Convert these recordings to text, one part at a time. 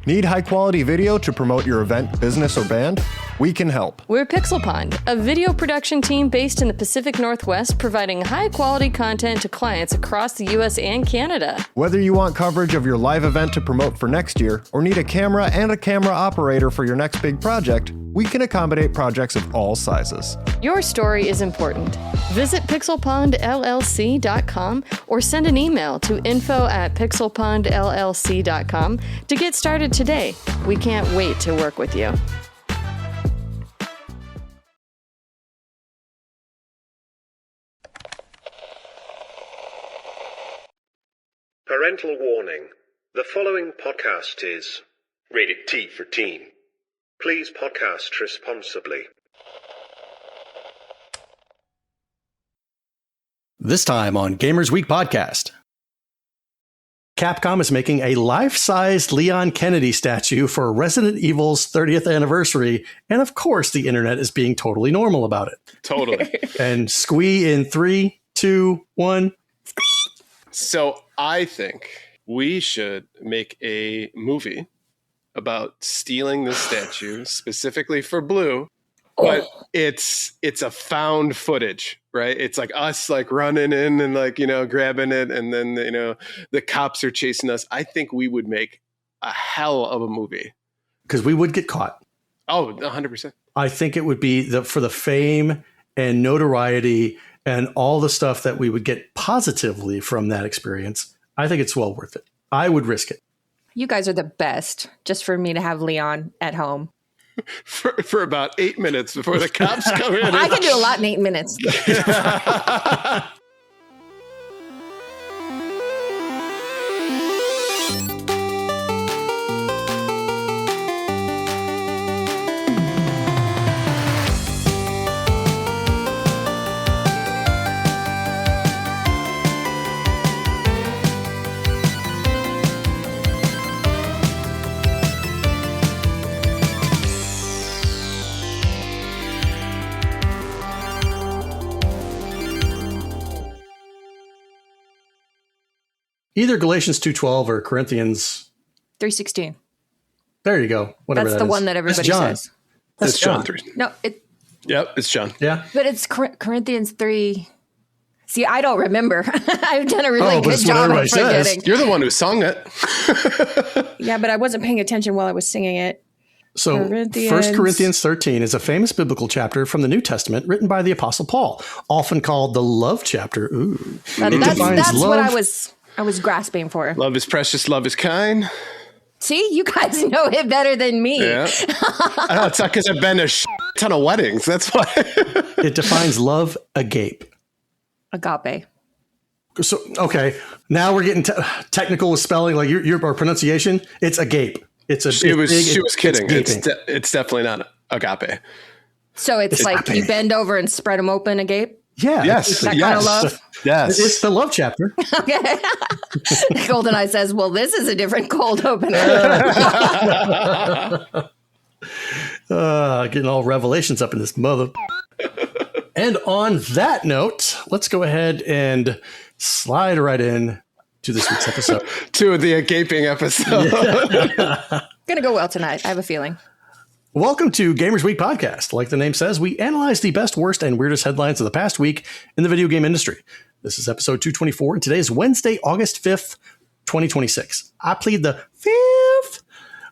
Need high-quality video to promote your event, business, or band? We can help. We're Pixel Pond, a video production team based in the Pacific Northwest, providing high-quality content to clients across the U.S. and Canada. Whether you want coverage of your live event to promote for next year, or need a camera and a camera operator for your next big project, we can accommodate projects of all sizes. Your story is important. Visit pixelpondllc.com or send an email to info@pixelpondllc.com to get started today. We can't wait to work with you. Parental warning. The following podcast is rated T for teen. Please podcast responsibly. This time on Gamers Week podcast. Capcom is making a life-sized Leon Kennedy statue for Resident Evil's 30th anniversary, and of course the internet is being totally normal about it. Totally. And squee in 3, 2, 1. So I think we should make a movie about stealing this statue specifically for Blue, but it's a found footage, right? It's like us like running in and like, grabbing it, and then, the cops are chasing us. I think we would make a hell of a movie. Because we would get caught. Oh, 100%. I think it would be for the fame and notoriety and all the stuff that we would get positively from that experience. I think it's well worth it. I would risk it. You guys are the best, just for me to have Leon at home. For about 8 minutes before the cops come in. I can do a lot in 8 minutes. Either Galatians 2:12 or Corinthians 3:16. There you go. Whatever That's the one that everybody says. That's John 3. No, Yep, it's John. Yeah. but it's Corinthians 3. See, I don't remember. I've done a really good job of forgetting. You're the one who sung it. Yeah, but I wasn't paying attention while I was singing it. So 1 Corinthians 13 is a famous biblical chapter from the New Testament written by the Apostle Paul, often called the love chapter. Ooh. That's what I was grasping for. Love is precious, love is kind. See, you guys know it better than me. Yeah. I know, it's not because I've been to a ton of weddings. That's why. It defines love agape. Agape. So, okay. Now we're getting technical with spelling, like your pronunciation. It's agape. She was kidding. It's definitely not agape. So it's like agape. You bend over and spread them open agape? Yeah. Yes. That kind of love? Yes. It's the love chapter. Okay. GoldenEye says, well, this is a different cold opener. Getting all revelations up in this mother. And on that note, let's go ahead and slide right in to this week's episode. To the gaping episode. Gonna go well tonight. I have a feeling. Welcome to Gamers Week podcast. Like the name says, we analyze the best, worst, and weirdest headlines of the past week in the video game industry. This is episode 224, and today is Wednesday, August 5th, 2026. I plead the 5th.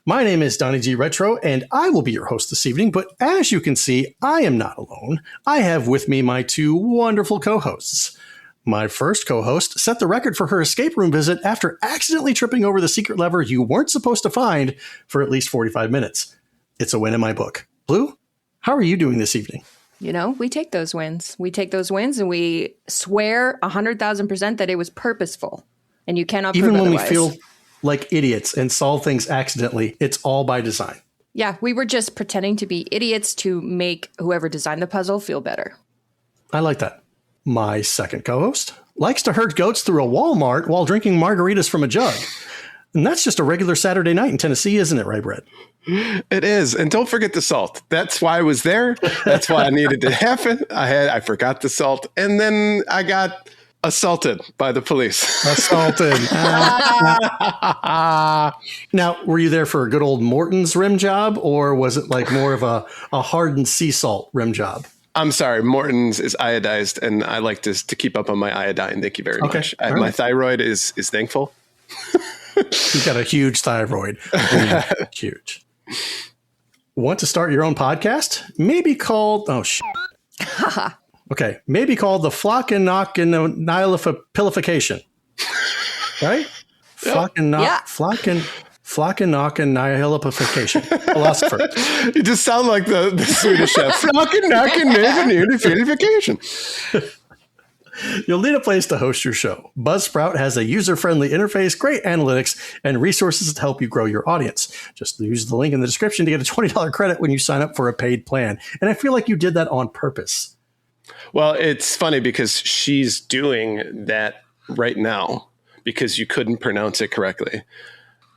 My name is donniegretro, and I will be your host this evening, but as you can see, I am not alone. I have with me my two wonderful co-hosts. My first co-host set the record for her escape room visit after accidentally tripping over the secret lever you weren't supposed to find for at least 45 minutes. It's a win in my book. Blue, how are you doing this evening? We take those wins. We take those wins and we swear 100,000% that it was purposeful. And you cannot prove Even when otherwise. we feel like idiots and solve things accidentally, it's all by design. Yeah, we were just pretending to be idiots to make whoever designed the puzzle feel better. I like that. My second co-host likes to herd goats through a Walmart while drinking margaritas from a jug. And that's just a regular Saturday night in Tennessee, isn't it, right, Brett? It is. And don't forget the salt. That's why I was there. That's why I needed to happen. I forgot the salt. And then I got Assaulted by the police. Assaulted. Now, were you there for a good old Morton's rim job, or was it like more of a hardened sea salt rim job? I'm sorry, Morton's is iodized, and I like to keep up on my iodine. Thank you very much. My thyroid is thankful. You've got a huge thyroid. Huge. Want to start your own podcast? Maybe called... Oh, shit. Okay. Maybe called the Flock and Knock and Nihilopilification. Right? Flock and Knock. Flock and Knock and Nihilopilification. Philosopher. You just sound like the Swedish chef. Flock and Knock and Nihilopilification. You'll need a place to host your show. Buzzsprout has a user-friendly interface, great analytics, and resources to help you grow your audience. Just use the link in the description to get a $20 credit when you sign up for a paid plan. And I feel like you did that on purpose. Well, it's funny because she's doing that right now because you couldn't pronounce it correctly,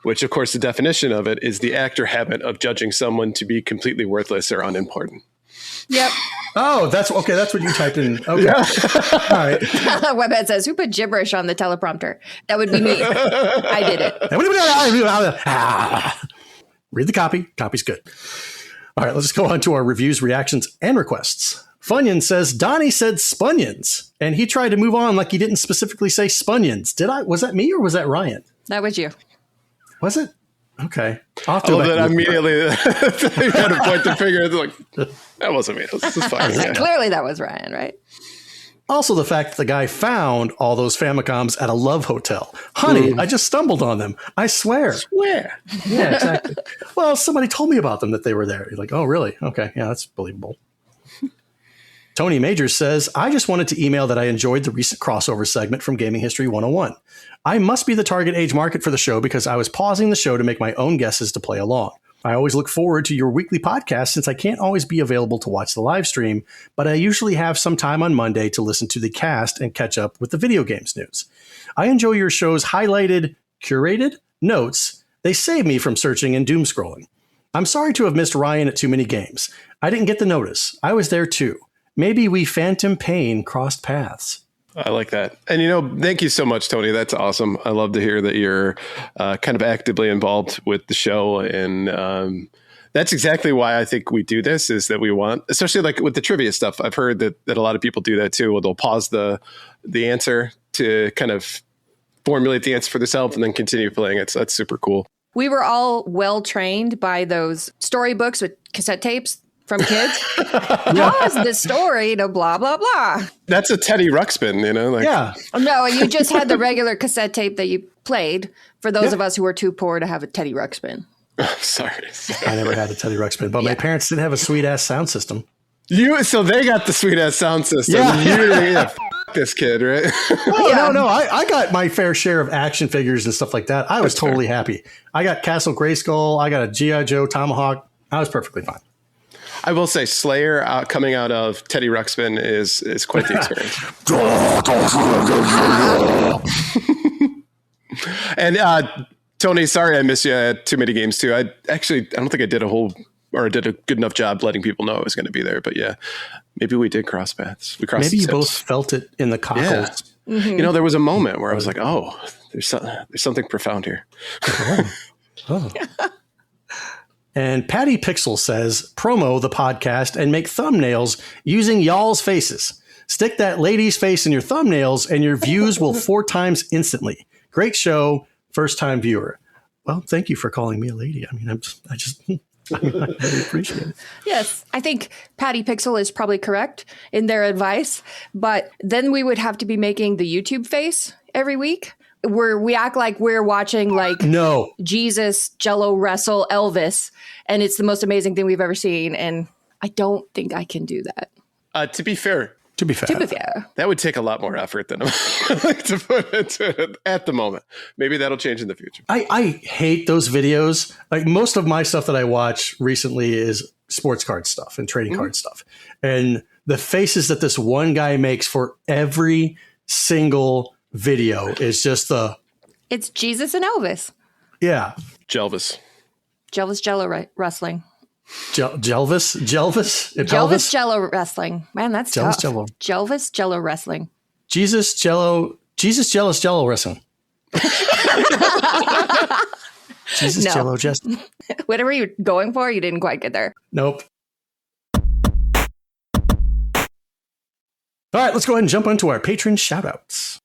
which, of course, the definition of it is the act or habit of judging someone to be completely worthless or unimportant. Yep. Oh, that's okay. That's what you typed in. Okay. Yeah. All right. Webhead says, who put gibberish on the teleprompter? That would be me. I did it. Read the copy. Copy's good. All right, let's go on to our reviews, reactions, and requests. Funyun says, Donnie said Spunyons, and he tried to move on like he didn't specifically say Spunyons. Was that me or was that Ryan? That was you. Was it? Okay. I love that immediately. You had to point the finger. Like, that wasn't me. This is fine. Yeah. Clearly that was Ryan, right? Also, the fact that the guy found all those Famicoms at a love hotel. Honey, I just stumbled on them. I swear. Swear. Yeah, exactly. Well, somebody told me about them, that they were there. You're like, oh, really? Okay. Yeah, that's believable. Tony Majors says, I just wanted to email that I enjoyed the recent crossover segment from Gaming History 101. I must be the target age market for the show because I was pausing the show to make my own guesses to play along. I always look forward to your weekly podcast since I can't always be available to watch the live stream, but I usually have some time on Monday to listen to the cast and catch up with the video games news. I enjoy your show's highlighted, curated notes. They save me from searching and doom scrolling. I'm sorry to have missed Ryan at too many games. I didn't get the notice. I was there too. Maybe we Phantom Pain crossed paths. I like that. And, thank you so much, Tony. That's awesome. I love to hear that you're kind of actively involved with the show. And that's exactly why I think we do this, is that we want, especially like with the trivia stuff. I've heard that a lot of people do that too. They'll pause the answer to kind of formulate the answer for themselves and then continue playing it. So that's super cool. We were all well trained by those storybooks with cassette tapes from kids. Pause the story to blah, blah, blah. That's a Teddy Ruxpin, Yeah. No, you just had the regular cassette tape that you played for those of us who were too poor to have a Teddy Ruxpin. Sorry. I never had a Teddy Ruxpin, but my parents did have a sweet-ass sound system. So they got the sweet-ass sound system. Yeah. F this kid, right? No. I got my fair share of action figures and stuff like that. I was totally happy. I got Castle Grayskull. I got a G.I. Joe Tomahawk. I was perfectly fine. I will say Slayer coming out of Teddy Ruxpin is quite the experience. And Tony, sorry I missed you at too many games too. I don't think I did did a good enough job letting people know I was going to be there. But yeah, maybe we did cross paths. We crossed. Maybe you both felt it in the cockles. Yeah. Mm-hmm. There was a moment where I was like, oh, there's something profound here. Oh. And Patty Pixel says, promo the podcast and make thumbnails using y'all's faces. Stick that lady's face in your thumbnails and your views will 4 times instantly. Great show. First time viewer. Well, thank you for calling me a lady. I mean, I really appreciate it. Yes, I think Patty Pixel is probably correct in their advice, but then we would have to be making the YouTube face every week, where we act like we're watching Jesus Jello wrestle Elvis, and it's the most amazing thing we've ever seen. And I don't think I can do that. To be fair, that would take a lot more effort than I like to put into it at the moment. Maybe that'll change in the future. I hate those videos. Like most of my stuff that I watch recently is sports card stuff and trading card stuff. And the faces that this one guy makes for every single video is just it's Jesus and Elvis. Yeah. Jelvis Jello wrestling. Jelvis Jello wrestling. Man, that's tough. Jello. Jello wrestling. Jesus Jealous Jello wrestling. Jesus No. Jello Justin. Whatever you're going for, you didn't quite get there. Nope. All right, let's go ahead and jump into our patron shoutouts.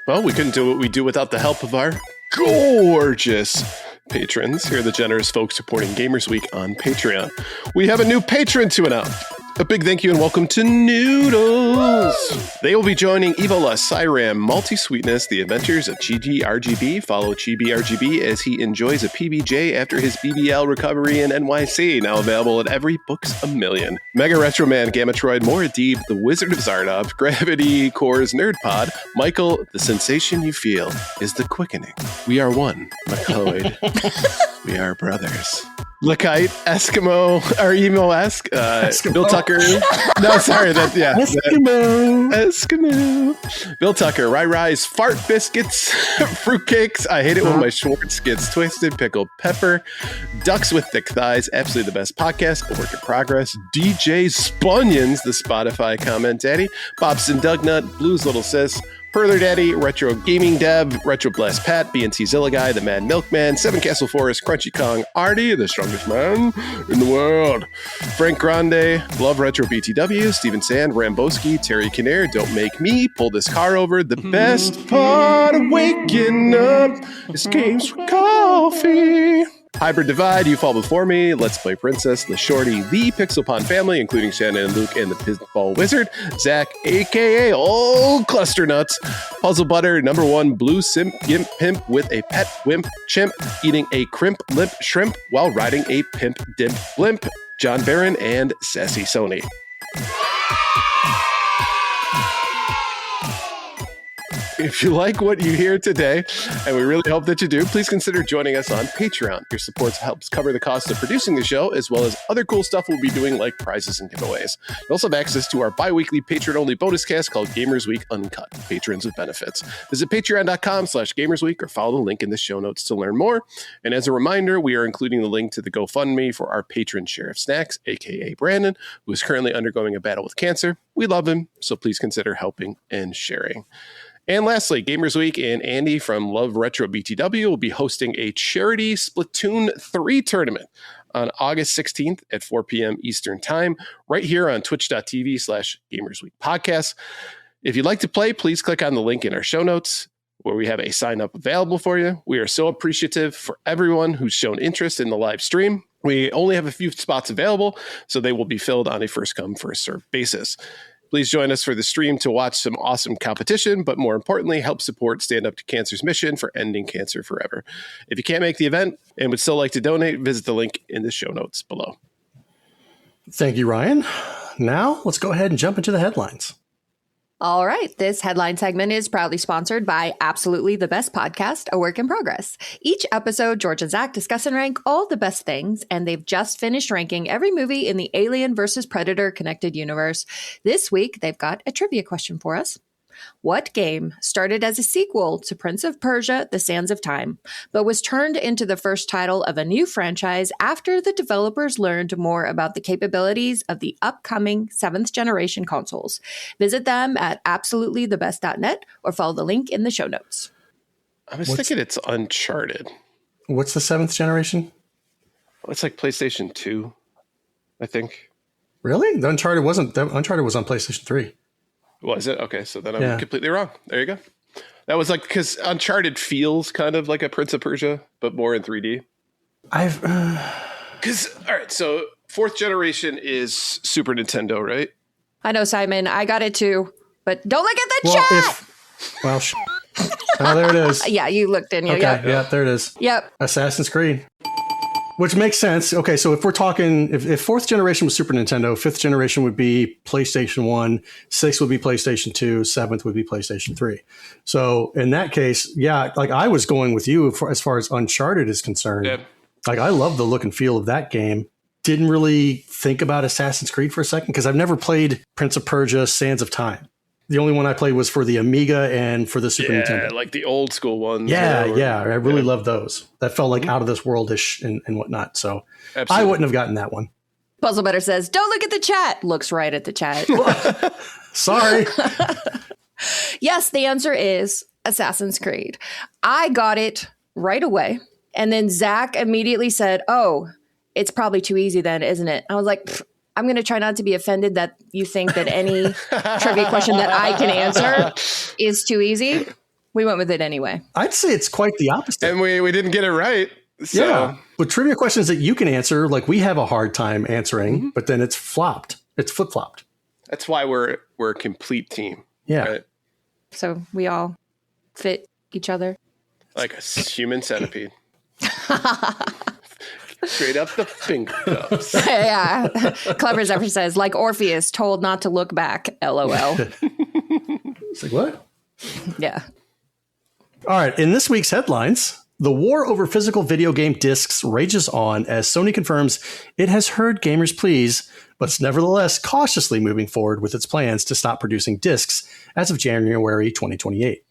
Well, we couldn't do what we do without the help of our gorgeous patrons. Here are the generous folks supporting Gamers Week on Patreon. We have a new patron to announce. A big thank you and welcome to Noodles. They will be joining Evola, Cyram, Multi-Sweetness, The Adventures of Chibi RGB. Follow Chibi RGB as he enjoys a PBJ after his BBL recovery in NYC. Now available at every Books A Million. Mega Retro Man, Gamatroid, Moradib, The Wizard of Zardov, Gravity Core's Nerd Pod, Michael, The Sensation You Feel is the Quickening. We are one, McCloyd. We are brothers. Lakite, Eskimo, or Emo-esque, Bill Tucker. No, sorry, Eskimo. Bill Tucker, Rise, Fart Biscuits, Fruitcakes. I hate it when my Schwartz gets twisted. Pickled Pepper, Ducks with Thick Thighs, absolutely the best podcast, a work in progress. DJ Spunions, the Spotify comment daddy, Bobson Dugnut, Blues Little Sis, Perler Daddy, Retro Gaming Dev, Retro Blast Pat, BNT Zilla Guy, The Mad Milkman, Seven Castle Forest, Crunchy Kong, Artie, the strongest man in the world, Frank Grande, Love Retro BTW, Steven Sand, Ramboski, Terry Kinnair, Don't Make Me, Pull This Car Over, the best part of waking up is games for coffee. Hybrid Divide, You Fall Before Me, Let's Play Princess, The Shorty, The Pixelpon Family, including Shannon and Luke and the Pinball Wizard, Zach, a.k.a. Old Cluster Nuts, Puzzle Butter, Number One, Blue Simp Gimp Pimp with a pet wimp chimp, eating a crimp limp shrimp while riding a pimp dimp blimp, John Barron, and Sassy Sony. If you like what you hear today, and we really hope that you do, please consider joining us on Patreon. Your support helps cover the cost of producing the show, as well as other cool stuff we'll be doing like prizes and giveaways. You also have access to our bi-weekly patron-only bonus cast called Gamers Week Uncut, Patrons with Benefits. Visit patreon.com/gamersweek or follow the link in the show notes to learn more. And as a reminder, we are including the link to the GoFundMe for our patron Sheriff Snacks, aka Brandon, who is currently undergoing a battle with cancer. We love him, so please consider helping and sharing. And lastly, Gamers Week and Andy from Love Retro BTW will be hosting a charity Splatoon 3 tournament on August 16th at 4 p.m. Eastern Time, right here on twitch.tv/GamersWeekPodcast. If you'd like to play, please click on the link in our show notes where we have a sign up available for you. We are so appreciative for everyone who's shown interest in the live stream. We only have a few spots available, so they will be filled on a first come, first served basis. Please join us for the stream to watch some awesome competition, but more importantly, help support Stand Up to Cancer's mission for ending cancer forever. If you can't make the event and would still like to donate, visit the link in the show notes below. Thank you, Ryan. Now, let's go ahead and jump into the headlines. All right. This headline segment is proudly sponsored by Absolutely the Best Podcast, a work in progress. Each episode, George and Zach discuss and rank all the best things, and they've just finished ranking every movie in the Alien vs. Predator connected universe. This week, they've got a trivia question for us. What game started as a sequel to Prince of Persia: The Sands of Time, but was turned into the first title of a new franchise after the developers learned more about the capabilities of the upcoming 7th generation consoles? Visit them at absolutelythebest.net or follow the link in the show notes. I was thinking it's Uncharted. What's the 7th generation? It's like PlayStation 2, I think. Really? Uncharted was on PlayStation 3. Was it? Okay, so then I'm completely wrong. There you go. That was like, because Uncharted feels kind of like a Prince of Persia, but more in 3D. All right, so 4th generation is Super Nintendo, right? I know, Simon. I got it too. But don't look at the chat! Oh, there it is. Yeah, you looked in here. Okay, yeah, there it is. Yep. Assassin's Creed. Which makes sense. Okay, so if we're talking, if 4th generation was Super Nintendo, 5th generation would be PlayStation 1, 6th would be PlayStation 2, 7th would be PlayStation 3. So in that case, yeah, like I was going with you as far as Uncharted is concerned. Yep. Like I love the look and feel of that game. Didn't really think about Assassin's Creed for a second because I've never played Prince of Persia: Sands of Time. The only one I played was for the Amiga and for the Super Nintendo. Yeah, like the old school ones. Yeah. I really love those. That felt like out of this world-ish and whatnot. So absolutely. I wouldn't have gotten that one. Puzzle Better says, don't look at the chat. Looks right at the chat. Sorry. Yes, the answer is Assassin's Creed. I got it right away. And then Zach immediately said, oh, it's probably too easy then, isn't it? I was like, I'm going to try not to be offended that you think that any trivia question that I can answer is too easy. We went with it anyway. I'd say it's quite the opposite. And we didn't get it right. So. Yeah. But trivia questions that you can answer, like we have a hard time answering, but then it's flopped. It's flip-flopped. That's why we're a complete team. Yeah. Right? So we all fit each other. Like a human centipede. Straight up the fingertips. Yeah. Clever Zephyr says, like Orpheus told not to look back. LOL. It's like, what? Yeah. All right. In this week's headlines, the war over physical video game discs rages on as Sony confirms it has heard gamers' pleas, but it's nevertheless cautiously moving forward with its plans to stop producing discs as of January 2028.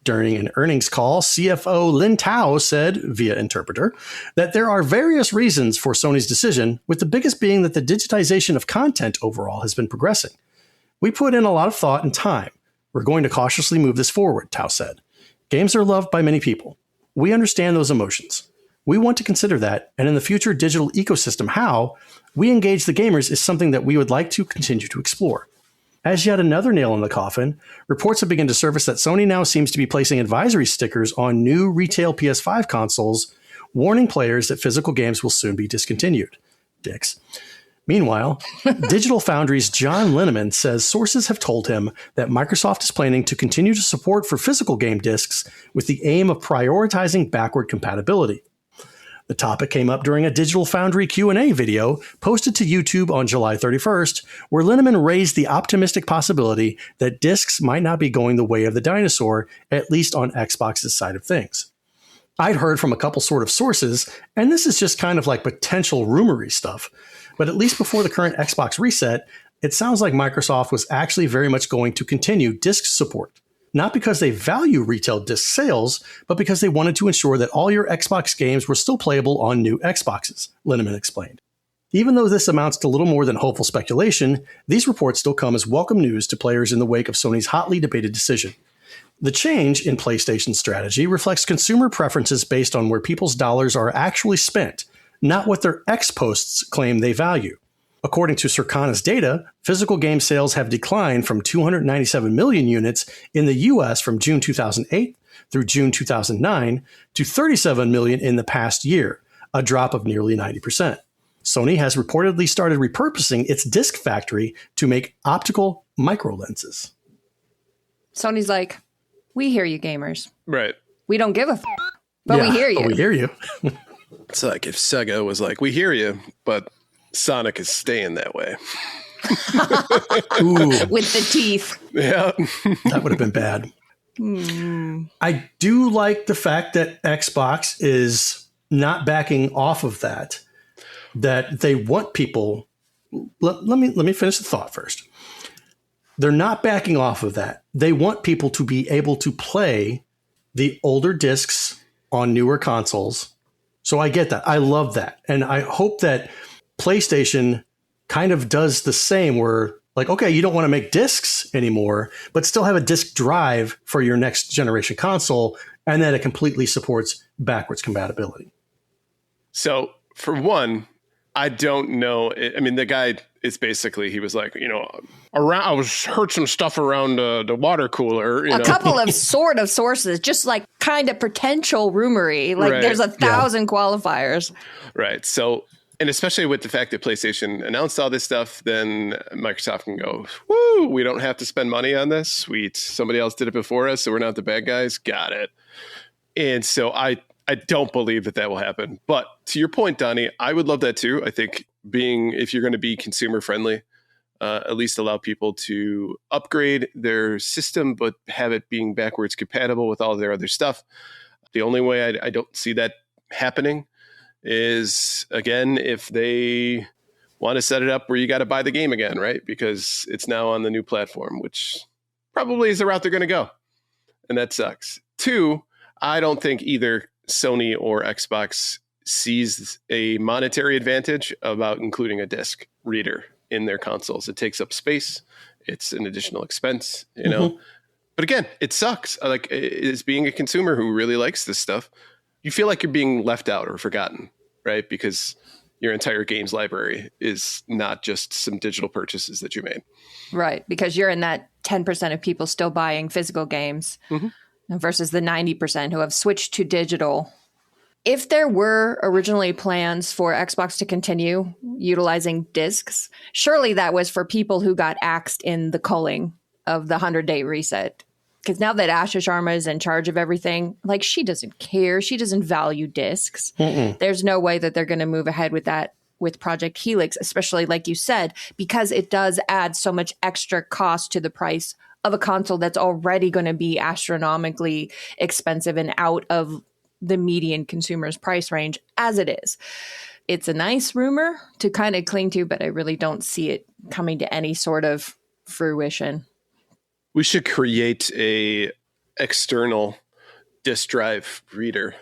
During an earnings call, CFO Lin Tao said, via interpreter, that there are various reasons for Sony's decision, with the biggest being that the digitization of content overall has been progressing. We put in a lot of thought and time. We're going to cautiously move this forward, Tao said. Games are loved by many people. We understand those emotions. We want to consider that, and in the future digital ecosystem, how we engage the gamers is something that we would like to continue to explore. As yet another nail in the coffin, reports have begun to surface that Sony now seems to be placing advisory stickers on new retail PS5 consoles, warning players that physical games will soon be discontinued. Dicks. Meanwhile, Digital Foundry's John Linneman says sources have told him that Microsoft is planning to continue to support for physical game discs with the aim of prioritizing backward compatibility. The topic came up during a Digital Foundry Q&A video posted to YouTube on July 31st, where Linneman raised the optimistic possibility that discs might not be going the way of the dinosaur, at least on Xbox's side of things. I'd heard from a couple sort of sources, and this is just kind of like potential rumory stuff, but at least before the current Xbox reset, it sounds like Microsoft was actually very much going to continue disc support. Not because they value retail disc sales, but because they wanted to ensure that all your Xbox games were still playable on new Xboxes, Linneman explained. Even though this amounts to little more than hopeful speculation, these reports still come as welcome news to players in the wake of Sony's hotly debated decision. The change in PlayStation's strategy reflects consumer preferences based on where people's dollars are actually spent, not what their ex-posts claim they value. According to Circana's data, physical game sales have declined from 297 million units in the US from June 2008 through June 2009 to 37 million in the past year, a drop of nearly 90%. Sony has reportedly started repurposing its disc factory to make optical microlenses. Sony's like, we hear you, gamers. Right. We don't give a but we hear you. But we hear you. It's like if Sega was like, we hear you, but Sonic is staying that way. Ooh, With the teeth. Yeah. that would have been bad. I do like the fact that Xbox is not backing off of that they want people. Let me finish the thought first. They're not backing off of that. They want people to be able to play the older discs on newer consoles. So I get that. I love that. And I hope that PlayStation kind of does the same where, like, okay, you don't want to make discs anymore, but still have a disc drive for your next generation console, and that it completely supports backwards compatibility. So, for one, I don't know. I mean, the guy is basically, he was like, I heard some stuff around the water cooler. A couple of sort of sources, just like kind of potential rumory. Like Right. there's 1,000 qualifiers. Right. So, and especially with the fact that PlayStation announced all this stuff, then Microsoft can go, woo, we don't have to spend money on this. Sweet. Somebody else did it before us, so we're not the bad guys. Got it. And so I don't believe that will happen. But to your point, Donnie, I would love that too. I think if you're going to be consumer friendly, at least allow people to upgrade their system, but have it being backwards compatible with all their other stuff. The only way I don't see that happening is, again, if they want to set it up where you got to buy the game again, right? Because it's now on the new platform, which probably is the route they're going to go. And that sucks. Two, I don't think either Sony or Xbox sees a monetary advantage about including a disc reader in their consoles. It takes up space. It's an additional expense, you know. But again, it sucks. Like, as being a consumer who really likes this stuff, you feel like you're being left out or forgotten, right? Because your entire games library is not just some digital purchases that you made. Right, because you're in that 10% of people still buying physical games versus the 90% who have switched to digital. If there were originally plans for Xbox to continue utilizing discs, surely that was for people who got axed in the culling of the 100-day reset. Because now that Asha Sharma is in charge of everything, like, she doesn't care. She doesn't value discs. There's no way that they're going to move ahead with that with Project Helix, especially like you said, because it does add so much extra cost to the price of a console that's already going to be astronomically expensive and out of the median consumer's price range as it is. It's a nice rumor to kind of cling to, but I really don't see it coming to any sort of fruition. We should create a external disk drive reader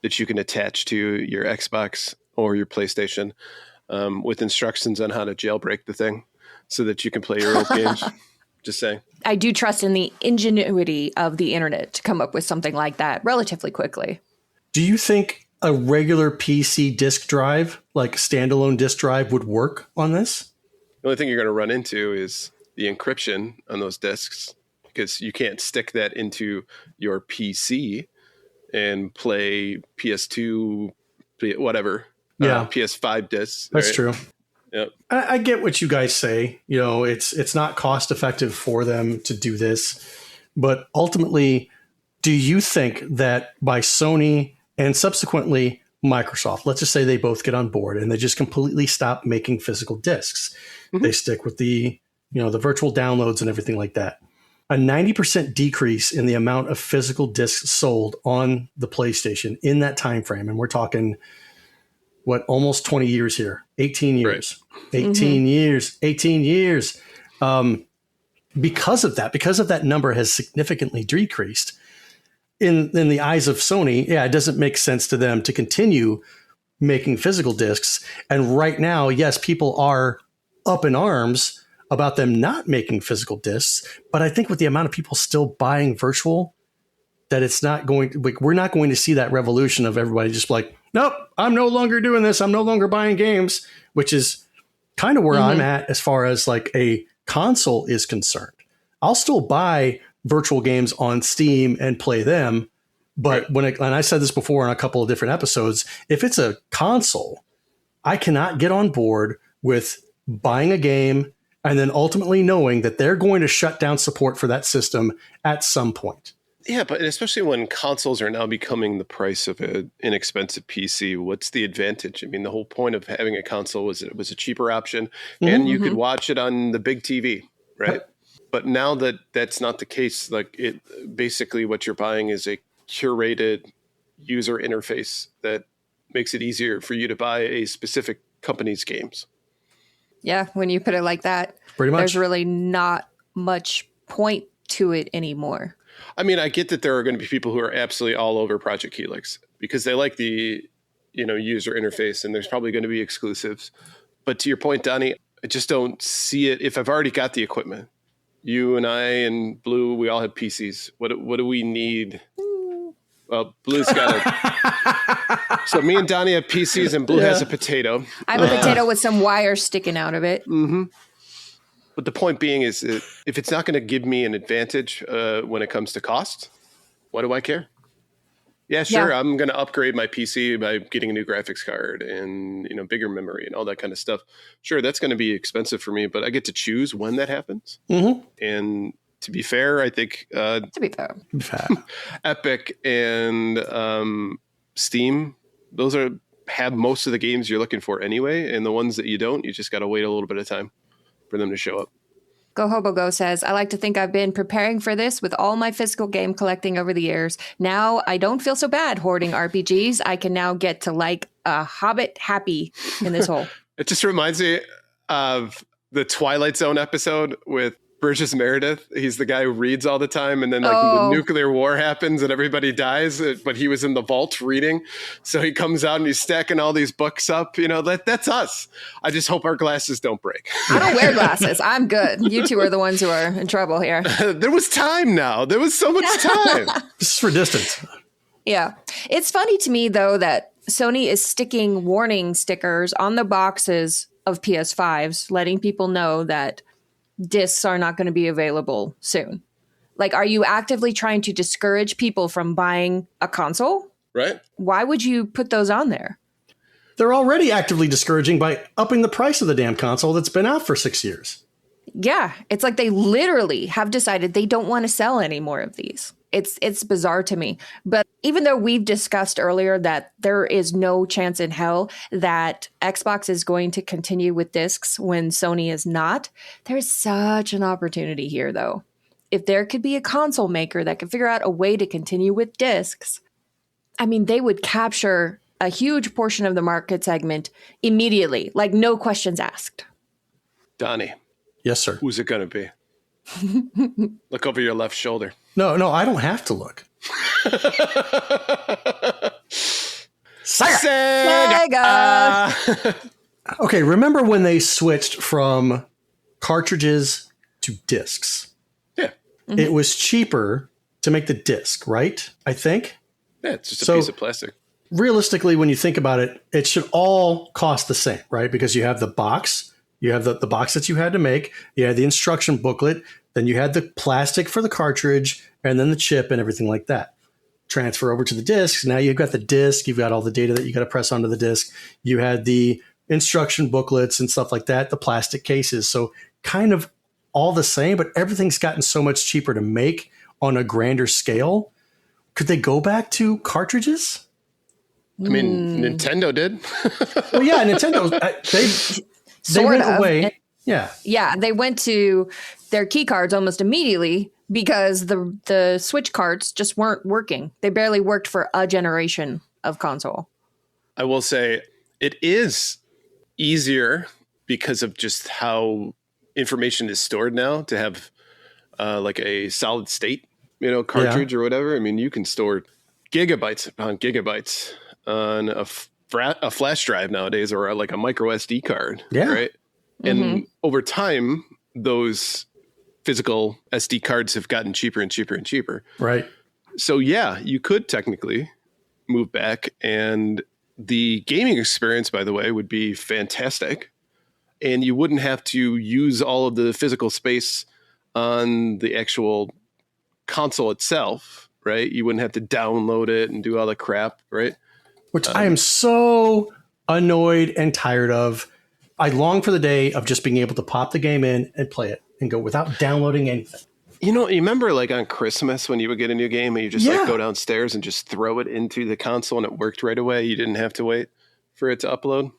that you can attach to your Xbox or your PlayStation with instructions on how to jailbreak the thing so that you can play your old games. Just saying. I do trust in the ingenuity of the internet to come up with something like that relatively quickly. Do you think a regular PC disk drive, like standalone disk drive, would work on this? The only thing you're going to run into is the encryption on those disks, because you can't stick that into your PC and play PS2, whatever, PS5 discs. That's right? true. Yep. I get what you guys say. You know, it's not cost effective for them to do this, but ultimately, do you think that by Sony and subsequently Microsoft, let's just say they both get on board and they just completely stop making physical discs, they stick with the virtual downloads and everything like that, a 90% decrease in the amount of physical discs sold on the PlayStation in that time frame, and we're talking almost 20 years here, 18 years, right. 18 years. Because of that number has significantly decreased in the eyes of Sony. Yeah, it doesn't make sense to them to continue making physical discs. And right now, yes, people are up in arms about them not making physical discs. But I think with the amount of people still buying virtual, that it's not we're not going to see that revolution of everybody just like, nope, I'm no longer doing this. I'm no longer buying games, which is kind of where I'm at as far as like a console is concerned. I'll still buy virtual games on Steam and play them. But and I said this before in a couple of different episodes, if it's a console, I cannot get on board with buying a game and then ultimately knowing that they're going to shut down support for that system at some point. Yeah, but especially when consoles are now becoming the price of an inexpensive PC, what's the advantage? I mean, the whole point of having a console was it was a cheaper option, and you could watch it on the big TV, right? Yep. But now that that's not the case, like basically what you're buying is a curated user interface that makes it easier for you to buy a specific company's games. Yeah, when you put it like that, pretty much. There's really not much point to it anymore. I mean, I get that there are going to be people who are absolutely all over Project Helix because they like the, user interface, and there's probably going to be exclusives. But to your point, Donnie, I just don't see it. If I've already got the equipment, you and I and Blue, we all have PCs. What do we need? Well, Blue's got it. So me and Donnie have PCs, and Blue has a potato. I have a potato with some wires sticking out of it. Mm-hmm. But the point being is, if it's not going to give me an advantage when it comes to cost, why do I care? Yeah, sure, yeah. I'm going to upgrade my PC by getting a new graphics card and bigger memory and all that kind of stuff. Sure, that's going to be expensive for me, but I get to choose when that happens. Mm-hmm. And to be fair, I think Epic and Steam, those have most of the games you're looking for anyway, and the ones that you don't, you just got to wait a little bit of time for them to show up. Go Hobo Go says, I like to think I've been preparing for this with all my physical game collecting over the years. Now I don't feel so bad hoarding RPGs. I can now get to like a hobbit happy in this hole. It just reminds me of the Twilight Zone episode with Burgess Meredith. He's the guy who reads all the time. And then the nuclear war happens and everybody dies. But he was in the vault reading. So he comes out and he's stacking all these books up. That's us. I just hope our glasses don't break. I don't wear glasses. I'm good. You two are the ones who are in trouble here. There was time now. There was so much time. This is for distance. Yeah. It's funny to me, though, that Sony is sticking warning stickers on the boxes of PS5s, letting people know that discs are not going to be available soon. Like, are you actively trying to discourage people from buying a console? Right. Why would you put those on there? They're already actively discouraging by upping the price of the damn console that's been out for 6 years. Yeah. It's like they literally have decided they don't want to sell any more of these. It's bizarre to me. But even though we've discussed earlier that there is no chance in hell that Xbox is going to continue with discs when Sony is not, there's such an opportunity here, though. If there could be a console maker that could figure out a way to continue with discs, I mean, they would capture a huge portion of the market segment immediately, like no questions asked. Donnie. Yes, sir. Who's it going to be? Look over your left shoulder. No, I don't have to look. Sega! Okay, remember when they switched from cartridges to discs? Yeah. Mm-hmm. It was cheaper to make the disc, right? I think. Yeah, it's just a piece of plastic. Realistically, when you think about it, it should all cost the same, right? Because you have the box, you have the box that you had to make, you had the instruction booklet, then you had the plastic for the cartridge, and then the chip and everything like that. Transfer over to the disc. Now you've got the disc, you've got all the data that you got to press onto the disc. You had the instruction booklets and stuff like that, the plastic cases. So kind of all the same, but everything's gotten so much cheaper to make on a grander scale. Could they go back to cartridges? I mean, Nintendo did. Well, yeah, Nintendo, they went away. Yeah. Yeah, they went to their key cards almost immediately because the Switch cards just weren't working. They barely worked for a generation of console. I will say it is easier because of just how information is stored now to have like a solid state, cartridge or whatever. I mean, you can store gigabytes upon gigabytes on a flash drive nowadays, or like a micro SD card. Yeah. Right. And over time, those physical SD cards have gotten cheaper and cheaper and cheaper. Right. So yeah, you could technically move back, and the gaming experience, by the way, would be fantastic. And you wouldn't have to use all of the physical space on the actual console itself, right? You wouldn't have to download it and do all the crap, right? Which I am so annoyed and tired of. I long for the day of just being able to pop the game in and play it and go without downloading anything. You remember like on Christmas when you would get a new game and you just like go downstairs and just throw it into the console and it worked right away. You didn't have to wait for it to upload.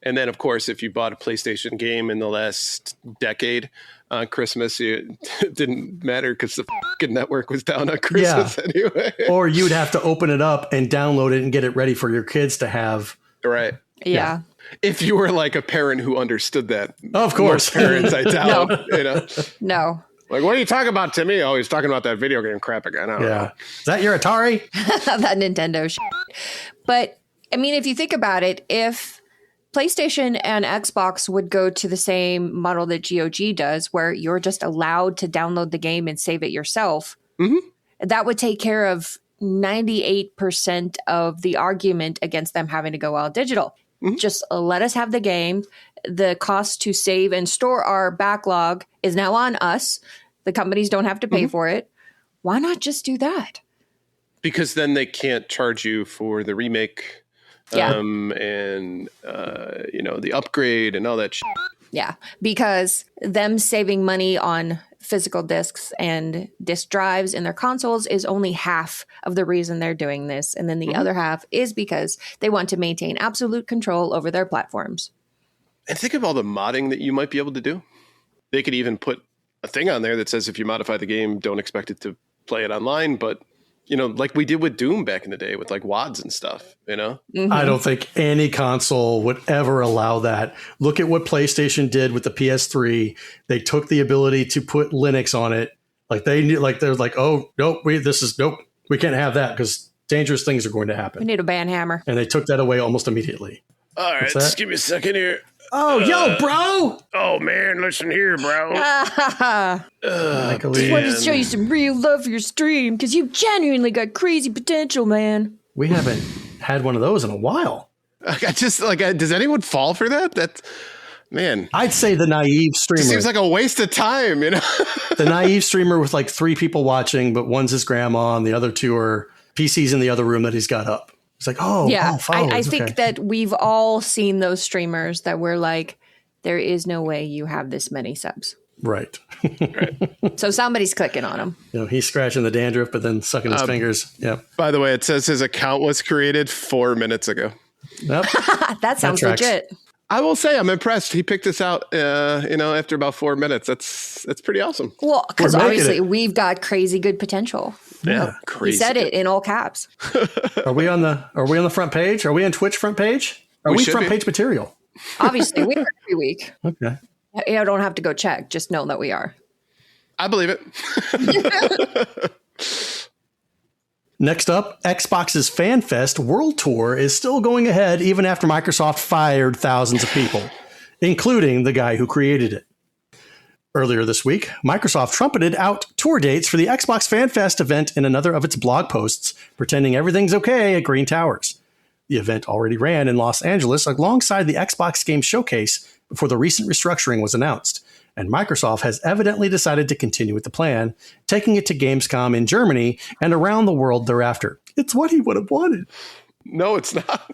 And then, of course, if you bought a PlayStation game in the last decade on Christmas, it didn't matter because the fucking network was down on Christmas anyway. Or you'd have to open it up and download it and get it ready for your kids to have. Right. Yeah. If you were like a parent who understood that. Of course. Most parents, I doubt. No. Like, what are you talking about, Timmy? Oh, he's talking about that video game crap again. I don't know. Is that your Atari? That Nintendo shit. But, I mean, if you think about it, if PlayStation and Xbox would go to the same model that GOG does, where you're just allowed to download the game and save it yourself, that would take care of 98% of the argument against them having to go all digital. Just let us have the game. The cost to save and store our backlog is now on us. The companies don't have to pay for it. Why not just do that? Because then they can't charge you for the remake and the upgrade and all that shit. Yeah, because them saving money on physical discs and disk drives in their consoles is only half of the reason they're doing this. And then the other half is because they want to maintain absolute control over their platforms. And think of all the modding that you might be able to do. They could even put a thing on there that says if you modify the game, don't expect it to play it online, but like we did with Doom back in the day with like WADs and stuff, Mm-hmm. I don't think any console would ever allow that. Look at what PlayStation did with the PS3. They took the ability to put Linux on it. Like they're like, oh, nope, we can't have that because dangerous things are going to happen. We need a ban hammer. And they took that away almost immediately. All right, just give me a second here. Oh, yo, bro. Oh, man, listen here, bro. Just wanted to show you some real love for your stream because you genuinely got crazy potential, man. We haven't had one of those in a while. Does anyone fall for that? That's, man. I'd say the naive streamer. It seems like a waste of time, The naive streamer with like 3 people watching, but one's his grandma and the other 2 are PCs in the other room that he's got up. It's like, I think that we've all seen those streamers that were like, there is no way you have this many subs. Right. So somebody's clicking on him. He's scratching the dandruff, but then sucking his fingers. Yeah. By the way, it says his account was created 4 minutes ago. Yep. That sounds legit. I will say I'm impressed. He picked this out, after about 4 minutes. That's pretty awesome. Well, because obviously we've got crazy good potential. Yeah, crazy. He said it in all caps. Are we on the front page? Are we on Twitch front page? Are we front page material? Obviously, we are every week. Okay. I don't have to go check. Just know that we are. I believe it. Next up, Xbox's FanFest World Tour is still going ahead even after Microsoft fired thousands of people, including the guy who created it. Earlier this week, Microsoft trumpeted out tour dates for the Xbox FanFest event in another of its blog posts, pretending everything's okay at Green Towers. The event already ran in Los Angeles alongside the Xbox Game Showcase before the recent restructuring was announced, and Microsoft has evidently decided to continue with the plan, taking it to Gamescom in Germany and around the world thereafter. It's what he would have wanted. No, it's not.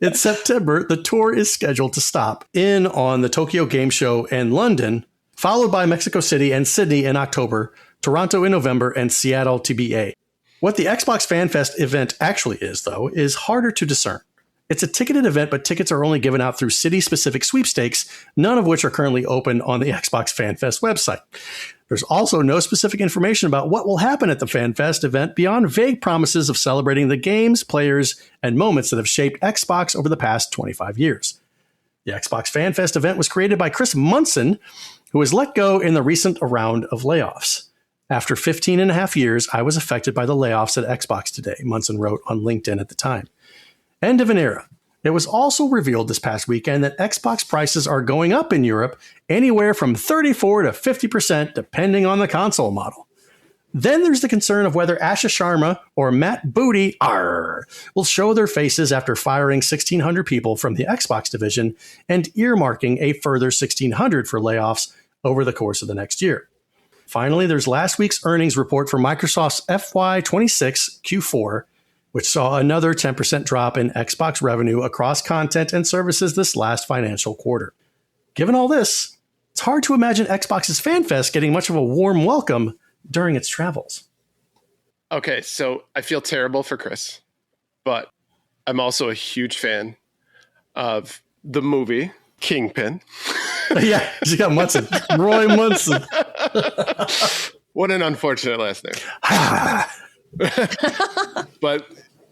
In September, the tour is scheduled to stop in on the Tokyo Game Show in London, followed by Mexico City and Sydney in October, Toronto in November, and Seattle TBA. What the Xbox FanFest event actually is, though, is harder to discern. It's a ticketed event, but tickets are only given out through city-specific sweepstakes, none of which are currently open on the Xbox FanFest website. There's also no specific information about what will happen at the FanFest event beyond vague promises of celebrating the games, players, and moments that have shaped Xbox over the past 25 years. The Xbox FanFest event was created by Chris Munson, who was let go in the recent round of layoffs. After 15 and a half years, I was affected by the layoffs at Xbox today, Munson wrote on LinkedIn at the time. End of an era. It was also revealed this past weekend that Xbox prices are going up in Europe anywhere from 34 to 50% depending on the console model. Then there's the concern of whether Asha Sharma or Matt Booty will show their faces after firing 1,600 people from the Xbox division and earmarking a further 1,600 for layoffs over the course of the next year. Finally, there's last week's earnings report for Microsoft's FY26 Q4, which saw another 10% drop in Xbox revenue across content and services this last financial quarter. Given all this, it's hard to imagine Xbox's FanFest getting much of a warm welcome during its travels. Okay, so I feel terrible for Chris, but I'm also a huge fan of the movie Kingpin. Yeah, you got Munson. Roy Munson. What an unfortunate last name. But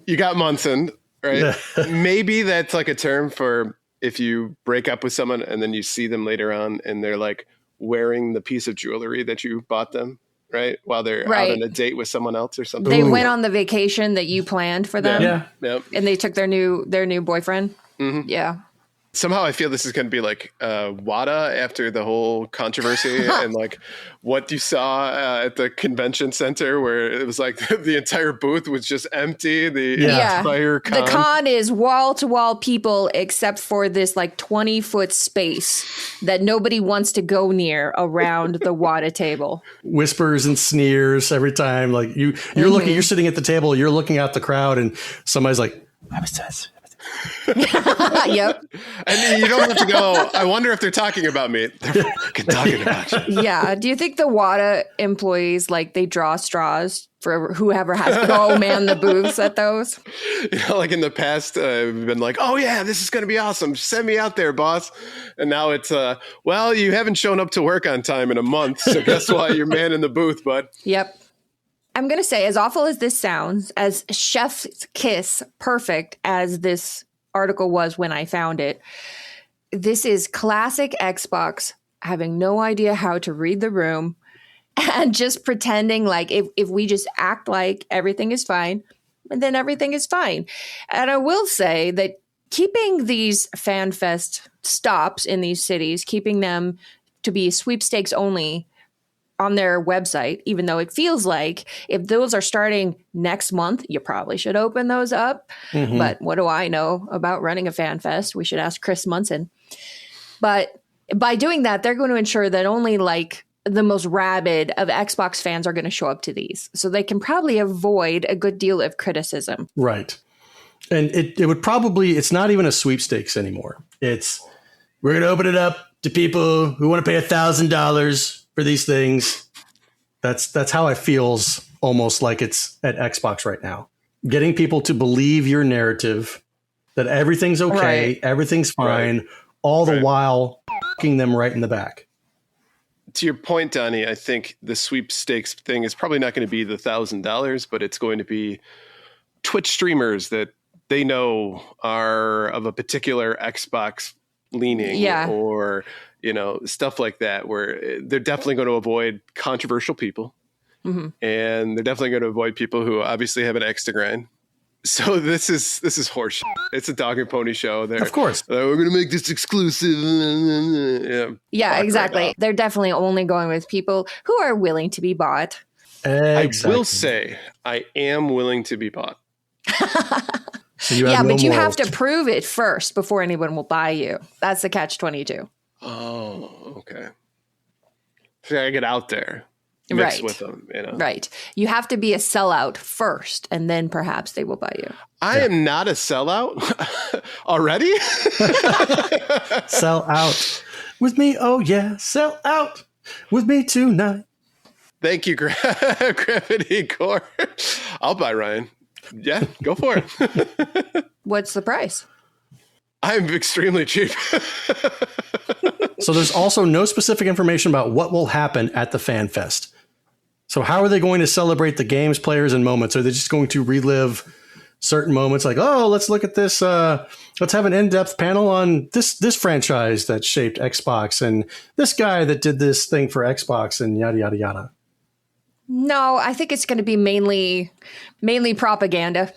you got Munson, right? Maybe that's like a term for if you break up with someone and then you see them later on and they're like wearing the piece of jewelry that you bought them, right? While they're out on a date with someone else or something. They went on the vacation that you planned for them. Yeah. And they took their new boyfriend. Mm-hmm. Yeah. Somehow I feel this is going to be like WADA after the whole controversy and like what you saw at the convention center where it was like the entire booth was just empty. The entire con. The con is wall-to-wall people except for this like 20-foot space that nobody wants to go near around the WADA table. Whispers and sneers every time. Like you're looking, you're sitting at the table, you're looking out the crowd and somebody's like, Yep. And you don't have to go, I wonder if they're talking about me. They're fucking talking about you. Yeah. Do you think the WADA employees, like, they draw straws for whoever has to go man the booths at those? You know, like in the past, we've been like, oh yeah, this is going to be awesome. Send me out there, boss. And now it's, well, you haven't shown up to work on time in a month. So guess what? You're manning the booth, bud. Yep. I'm going to say, as awful as this sounds, as chef's kiss perfect as this article was when I found it, this is classic Xbox having no idea how to read the room and just pretending like if we just act like everything is fine, then everything is fine. And I will say that keeping these FanFest stops in these cities, keeping them to be sweepstakes only on their website, even though it feels like if those are starting next month, you probably should open those up. Mm-hmm. But what do I know about running a FanFest? We should ask Chris Munson. But by doing that, they're going to ensure that only like the most rabid of Xbox fans are going to show up to these. So they can probably avoid a good deal of criticism. Right. And it would probably, it's not even a sweepstakes anymore. It's, we're going to open it up to people who want to pay $1,000 for these things. That's how it feels, almost like it's at Xbox right now. Getting people to believe your narrative that everything's okay, right, everything's fine, all the while f***ing them right in the back. To your point, Donnie, I think the sweepstakes thing is probably not going to be the $1,000, but it's going to be Twitch streamers that they know are of a particular Xbox leaning, or stuff like that, where they're definitely going to avoid controversial people, and they're definitely going to avoid people who obviously have an X to grind. So this is horseshit. It's a dog and pony show. Of course, we're going to make this exclusive. Yeah, exactly. They're definitely only going with people who are willing to be bought. Exactly. I will say I am willing to be bought. So but you have to prove it first before anyone will buy you. That's the catch-22. Oh, okay. So I gotta get out there, mix with them. Right. You have to be a sellout first, and then perhaps they will buy you. I am not a sellout already. Sell out with me. Oh yeah, sell out with me tonight. Thank you, Gravity Core. I'll buy Ryan. Yeah, go for it. What's the price? I'm extremely cheap. So there's also no specific information about what will happen at the FanFest. So how are they going to celebrate the games, players, and moments? Are they just going to relive certain moments like, oh, let's look at this. Let's have an in-depth panel on this franchise that shaped Xbox and this guy that did this thing for Xbox and yada, yada, yada. No, I think it's going to be mainly propaganda.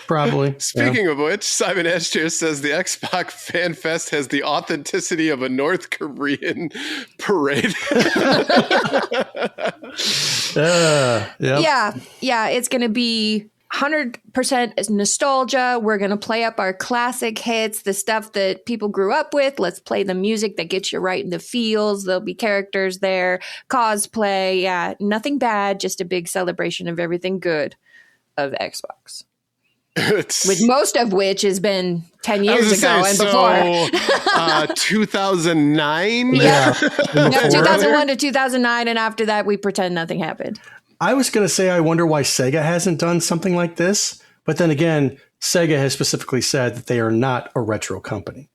Probably. Speaking of which, Simon Asher says the Xbox FanFest has the authenticity of a North Korean parade. Yeah, it's going to be 100% nostalgia. We're going to play up our classic hits, the stuff that people grew up with. Let's play the music that gets you right in the feels. There'll be characters there, cosplay. Yeah, nothing bad, just a big celebration of everything good of Xbox. With most of which has been 10 years ago and before. 2009? Yeah. 2001 to 2009. And after that, we pretend nothing happened. I was going to say, I wonder why Sega hasn't done something like this. But then again, Sega has specifically said that they are not a retro company.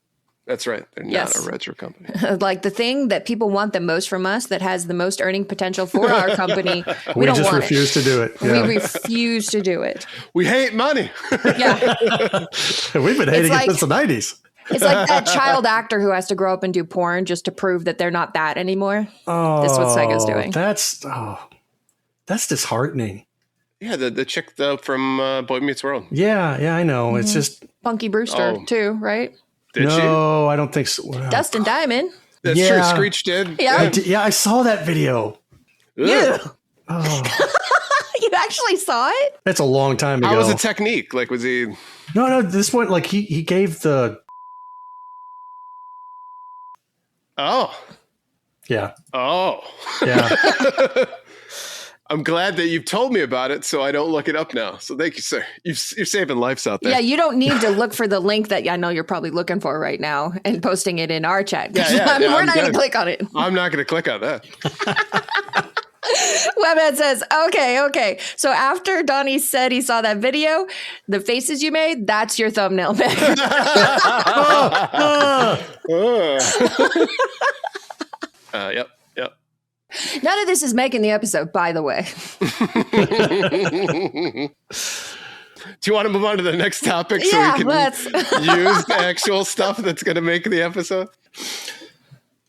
That's right. They're not a retro company. Like the thing that people want the most from us that has the most earning potential for our company, we don't just want refuse to do it. Yeah. We refuse to do it. We hate money. Yeah. We've been hating it since the 90s. It's like that child actor who has to grow up and do porn just to prove that they're not that anymore. Oh, that's what Sega's doing. That's disheartening. Yeah, the chick from Boy Meets World. Yeah, I know. Mm-hmm. It's just Punky Brewster too, right? Did she? No, I don't think so. Wow. Dustin Diamond. That's true. Screech did. Yeah. I saw that video. Yeah. Oh. You actually saw it? That's a long time ago. How was the technique? Like, was he? No. This one, like he gave the. Oh. Yeah. Oh. Yeah. I'm glad that you've told me about it, so I don't look it up now. So thank you, sir. You're saving lives out there. Yeah, you don't need to look for the link that I know you're probably looking for right now and posting it in our chat. We're not going to click on it. I'm not going to click on that. Webhead says, okay. So after Donnie said he saw that video, the faces you made, that's your thumbnail pic. Yep. None of this is making the episode, by the way. Do you want to move on to the next topic so we can use the actual stuff that's going to make the episode?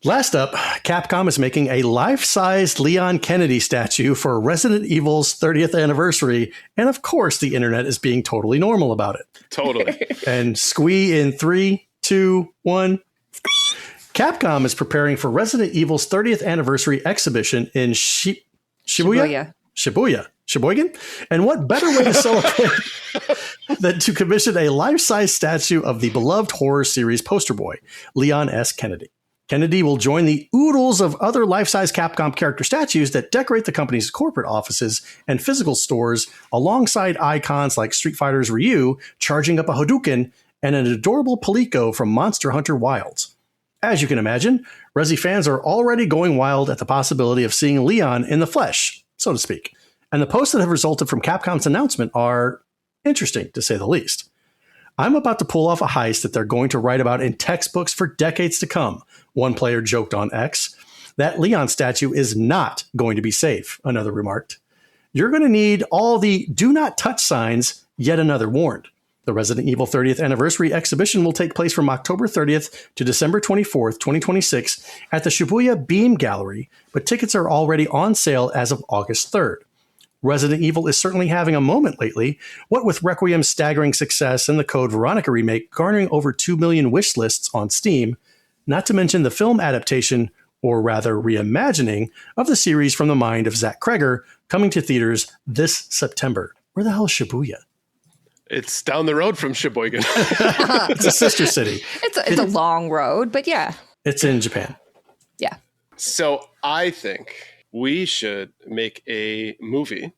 Last up, Capcom is making a life-sized Leon Kennedy statue for Resident Evil's 30th anniversary, and of course the internet is being totally normal about it. Totally. And squee in 3, 2, 1. Capcom is preparing for Resident Evil's 30th anniversary exhibition in Shibuya? Sheboygan? And what better way to celebrate than to commission a life-size statue of the beloved horror series poster boy, Leon S. Kennedy. Kennedy will join the oodles of other life-size Capcom character statues that decorate the company's corporate offices and physical stores alongside icons like Street Fighter's Ryu charging up a Hadouken and an adorable Palico from Monster Hunter Wilds. As you can imagine, Resi fans are already going wild at the possibility of seeing Leon in the flesh, so to speak. And the posts that have resulted from Capcom's announcement are interesting, to say the least. I'm about to pull off a heist that they're going to write about in textbooks for decades to come, one player joked on X. That Leon statue is not going to be safe, another remarked. You're going to need all the do not touch signs, yet another warned. The Resident Evil 30th anniversary exhibition will take place from October 30th to December 24th, 2026 at the Shibuya Beam Gallery, but tickets are already on sale as of August 3rd. Resident Evil is certainly having a moment lately, what with Requiem's staggering success and the Code Veronica remake garnering over 2 million wish lists on Steam, not to mention the film adaptation, or rather reimagining, of the series from the mind of Zach Kreger coming to theaters this September. Where the hell is Shibuya? It's down the road from Sheboygan. It's a sister city. It's a long road, but yeah. It's in Japan. Yeah. So I think we should make a movie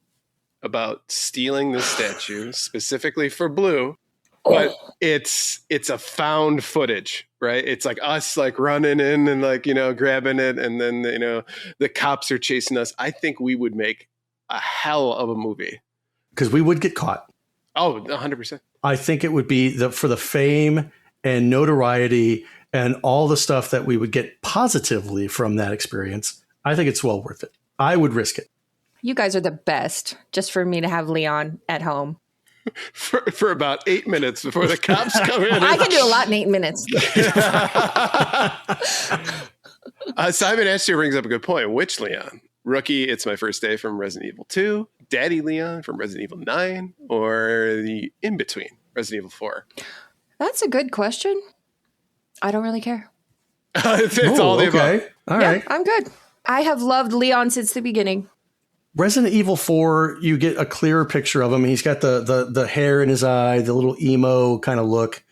about stealing the statue specifically for Blue, but it's a found footage, right? It's like us like running in and like, grabbing it. And then, the cops are chasing us. I think we would make a hell of a movie. Because we would get caught. Oh, 100%. I think it would be for the fame and notoriety and all the stuff that we would get positively from that experience. I think it's well worth it. I would risk it. You guys are the best, just for me to have Leon at home. For about 8 minutes before the cops come in. I can do a lot in 8 minutes. Simon Asher brings up a good point. Which Leon? Rookie, It's My First Day from Resident Evil 2, Daddy Leon from Resident Evil 9, or the in-between, Resident Evil 4? That's a good question. I don't really care. It's all the above. All right. I'm good. I have loved Leon since the beginning. Resident Evil 4, you get a clearer picture of him. He's got the hair in his eye, the little emo kind of look.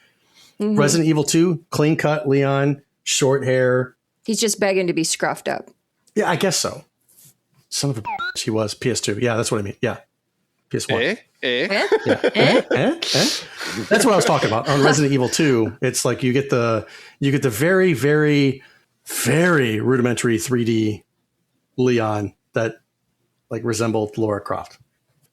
Mm-hmm. Resident Evil 2, clean cut Leon, short hair. He's just begging to be scruffed up. Yeah, I guess so. Son of a bitch, he was. PS2. Yeah, that's what I mean. Yeah. PS1. Yeah. That's what I was talking about. On Resident Evil 2, it's like you get the very, very, very rudimentary 3D Leon that like resembled Lara Croft.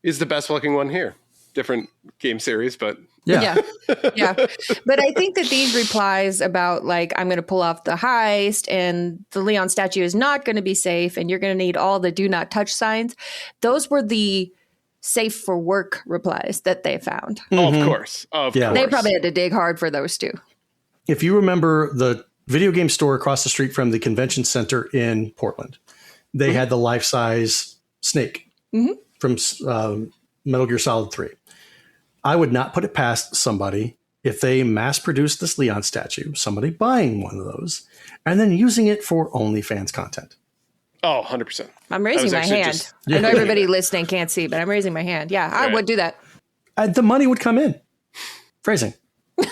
He's the best looking one here. Different game series, but yeah. But I think that these replies about like, I'm going to pull off the heist and the Leon statue is not going to be safe and you're going to need all the do not touch signs. Those were the safe for work replies that they found. Mm-hmm. Of course. They probably had to dig hard for those too. If you remember the video game store across the street from the convention center in Portland, they had the life-size Snake from Metal Gear Solid 3. I would not put it past somebody if they mass-produced this Leon statue, somebody buying one of those, and then using it for OnlyFans content. Oh, 100%. I'm raising my hand. I know everybody listening can't see, but I'm raising my hand. Yeah, I would do that. The money would come in. Phrasing.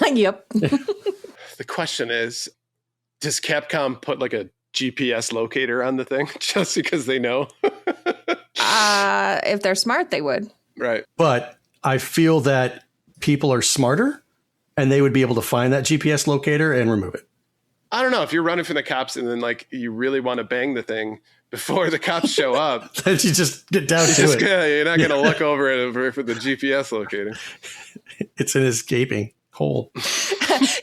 Yep. The question is, does Capcom put like a GPS locator on the thing just because they know? If they're smart, they would. Right. But I feel that people are smarter and they would be able to find that GPS locator and remove it. I don't know. If you're running from the cops and then like you really want to bang the thing before the cops show up, then you just get down to it. You're not going to look over it for the GPS locator. It's in his gaping hole.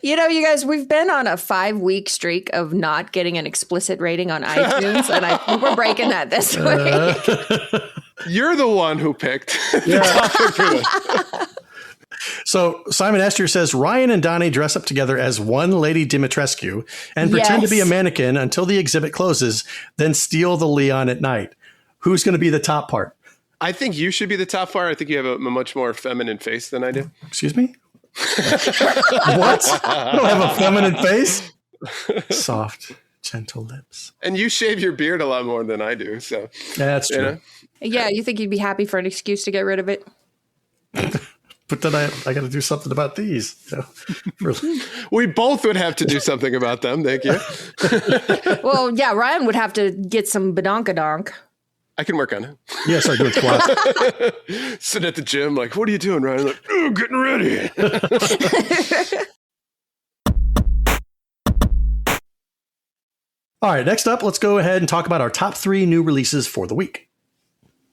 You know, you guys, we've been on a 5-week streak of not getting an explicit rating on iTunes, and I think we're breaking that this week. You're the one who picked the topic for this. So Simon Estier says, Ryan and Donnie dress up together as one Lady Dimitrescu and pretend to be a mannequin until the exhibit closes, then steal the Leon at night. Who's going to be the top part? I think you should be the top part. I think you have a much more feminine face than I do. Excuse me? What? I don't have a feminine face. Soft, gentle lips. And you shave your beard a lot more than I do. So that's true. know? Yeah, you think you'd be happy for an excuse to get rid of it? But then I got to do something about these. So, we both would have to do something about them. Thank you. Well, yeah, Ryan would have to get some badonkadonk. I can work on it. Yeah, start doing squats. Sitting at the gym, like, what are you doing, Ryan? Like, oh, getting ready. All right, next up, let's go ahead and talk about our top 3 new releases for the week.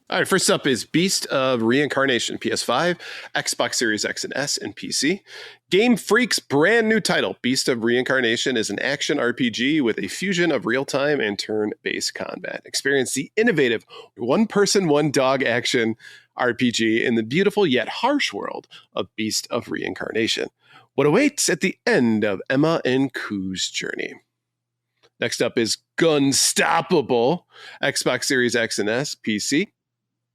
All right, first up is Beast of Reincarnation, PS5, Xbox Series X and S, and PC. Game Freak's brand new title, Beast of Reincarnation, is an action RPG with a fusion of real-time and turn-based combat. Experience the innovative one-person, one-dog action RPG in the beautiful yet harsh world of Beast of Reincarnation. What awaits at the end of Emma and Ku's journey? Next up is Gunstoppable, Xbox Series X and S, PC.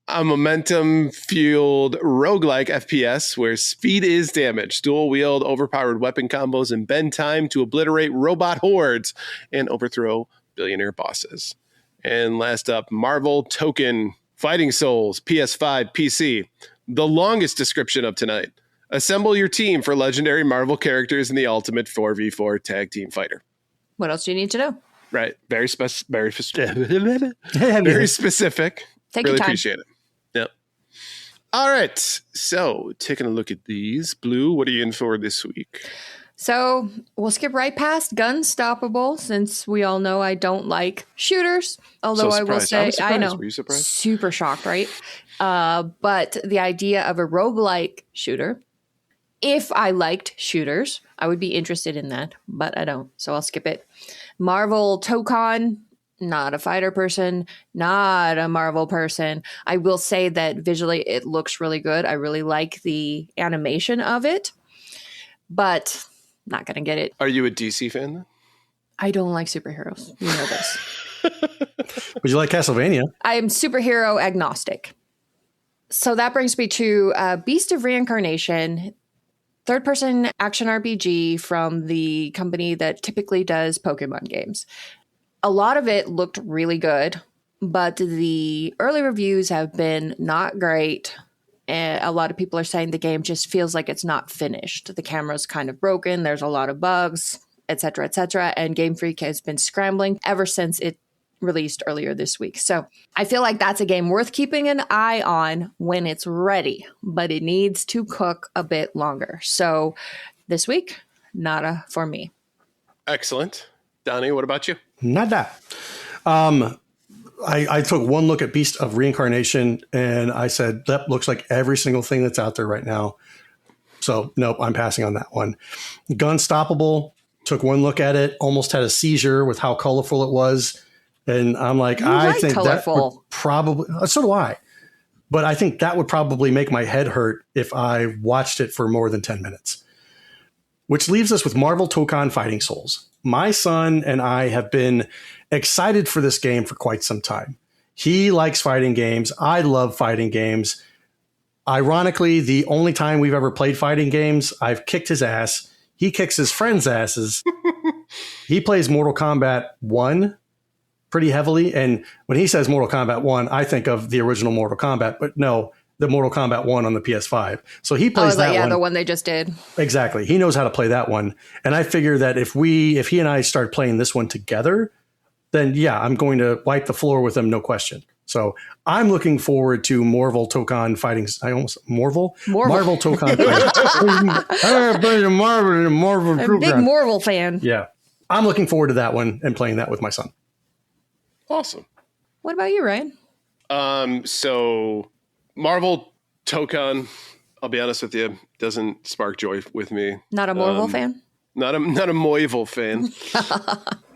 A momentum-fueled roguelike FPS where speed is damage, dual-wield, overpowered weapon combos, and bend time to obliterate robot hordes and overthrow billionaire bosses. And last up, Marvel Token Fighting Souls, PS5, PC. The longest description of tonight. Assemble your team for legendary Marvel characters in the ultimate 4v4 tag team fighter. What else do you need to know? Right. Very specific. Take really your time. Appreciate it. Yep. All right. So taking a look at these. Blue, what are you in for this week? So we'll skip right past Gunstoppable since we all know I don't like shooters. Although I will say, I know, were you surprised? Super shocked, right? But the idea of a roguelike shooter, if I liked shooters, I would be interested in that, but I don't. So I'll skip it. Marvel Tokon, not a fighter person, not a Marvel person. I will say that visually it looks really good. I really like the animation of it, but not going to get it. Are you a DC fan then? I don't like superheroes. You know this. Would you like Castlevania? I am superhero agnostic. So that brings me to Beast of Reincarnation, third-person action RPG from the company that typically does Pokemon games. A lot of it looked really good, but the early reviews have been not great. And a lot of people are saying the game just feels like it's not finished. The camera's kind of broken. There's a lot of bugs, etc., etc. And Game Freak has been scrambling ever since it released earlier this week. So I feel like that's a game worth keeping an eye on when it's ready, but it needs to cook a bit longer. So this week, nada for me. Excellent. Donnie, what about you? Nada. I took one look at Beast of Reincarnation and I said, that looks like every single thing that's out there right now. So nope, I'm passing on that one. Gunstoppable, took one look at it, almost had a seizure with how colorful it was. And I'm like, I think colorful. That would probably, so do I. But I think that would probably make my head hurt if I watched it for more than 10 minutes. Which leaves us with Marvel Tokon Fighting Souls. My son and I have been excited for this game for quite some time. He likes fighting games. I love fighting games. Ironically, the only time we've ever played fighting games, I've kicked his ass. He kicks his friends' asses. He plays Mortal Kombat 1 pretty heavily. And when he says Mortal Kombat 1, I think of the original Mortal Kombat, but no, the Mortal Kombat 1 on the PS5. So he plays that one. Yeah, the one they just did. Exactly. He knows how to play that one. And I figure that if he and I start playing this one together, then yeah, I'm going to wipe the floor with him, no question. So I'm looking forward to Marvel Tokon Fighting. Marvel Tokon Fighting. Marvel. I'm a big Marvel fan. Yeah. I'm looking forward to that one and playing that with my son. Awesome. What about you, Ryan? So Marvel Tokon, I'll be honest with you, doesn't spark joy with me. Not a Marvel fan? Not a Moivel fan.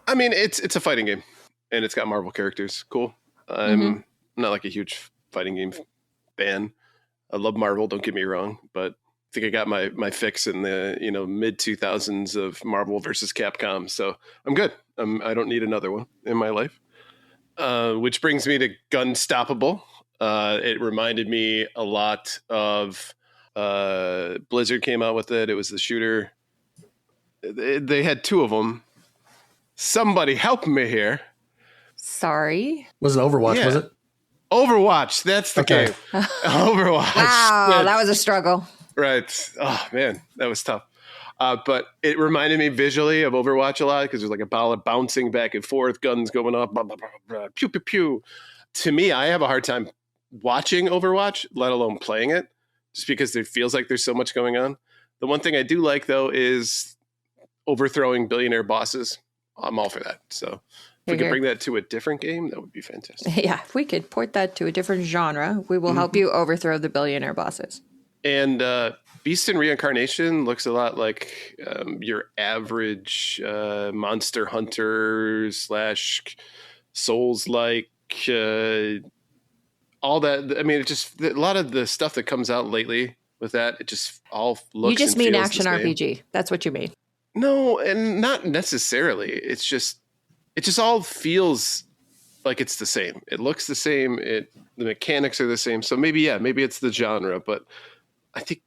I mean, it's a fighting game, and it's got Marvel characters. Cool. I'm not like a huge fighting game fan. I love Marvel, don't get me wrong, but I think I got my fix in the mid 2000s of Marvel versus Capcom, so I'm good. I don't need another one in my life. Which brings me to Gunstoppable. It reminded me a lot of Blizzard came out with it. It was the shooter. They had two of them. Somebody help me here. Sorry. Was it Overwatch, was it? Overwatch, that's the game. Overwatch. Wow, that was a struggle. Right. Oh, man, that was tough. But it reminded me visually of Overwatch a lot because there's like a ball bouncing back and forth, guns going up, blah, blah, blah, blah, pew, pew, pew. To me, I have a hard time watching Overwatch, let alone playing it, just because it feels like there's so much going on. The one thing I do like, though, is overthrowing billionaire bosses. I'm all for that. So if we could bring that to a different game, that would be fantastic. Yeah, if we could port that to a different genre, we will help you overthrow the billionaire bosses. And Beast in Reincarnation looks a lot like your average Monster Hunter / Souls-like, all that. I mean, it just a lot of the stuff that comes out lately with that, it just all looks. You just mean action RPG. That's what you mean. No, and not necessarily. It just all feels like it's the same. It looks the same. The mechanics are the same. So maybe it's the genre, but I think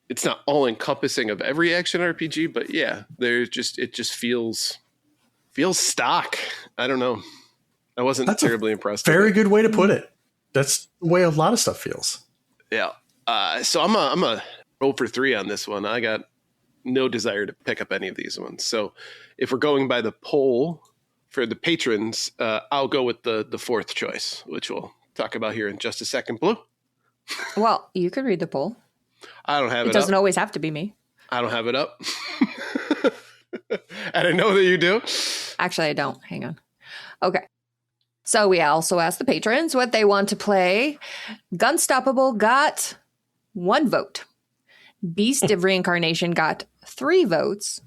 it's not all encompassing of every action RPG. But yeah, it just feels stock. I don't know. I wasn't terribly impressed. Very good way to put it. That's the way a lot of stuff feels. Yeah. So I'm a roll for 3 on this one. I got no desire to pick up any of these ones. So if we're going by the poll for the patrons, I'll go with the fourth choice, which we'll talk about here in just a second. Blue? Well, you could read the poll. I don't have it up. It doesn't always have to be me. I don't have it up. And I know that you do. Actually, I don't. Hang on. Okay. So we also asked the patrons what they want to play. Gunstoppable got 1 vote. Beast of Reincarnation got 3 votes.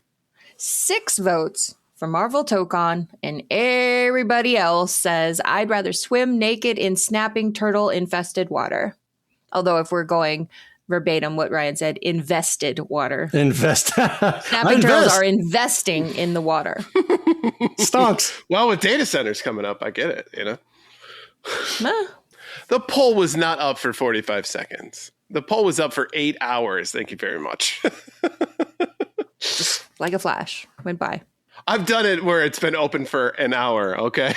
6 votes for Marvel Tokon, and everybody else says, I'd rather swim naked in snapping turtle-infested water. Although if we're going verbatim what Ryan said, invested water. Snapping turtles are investing in the water. Stonks. Well, with data centers coming up, I get it, The poll was not up for 45 seconds. The poll was up for 8 hours. Thank you very much. Just like a flash went by. I've done it where it's been open for an hour, okay?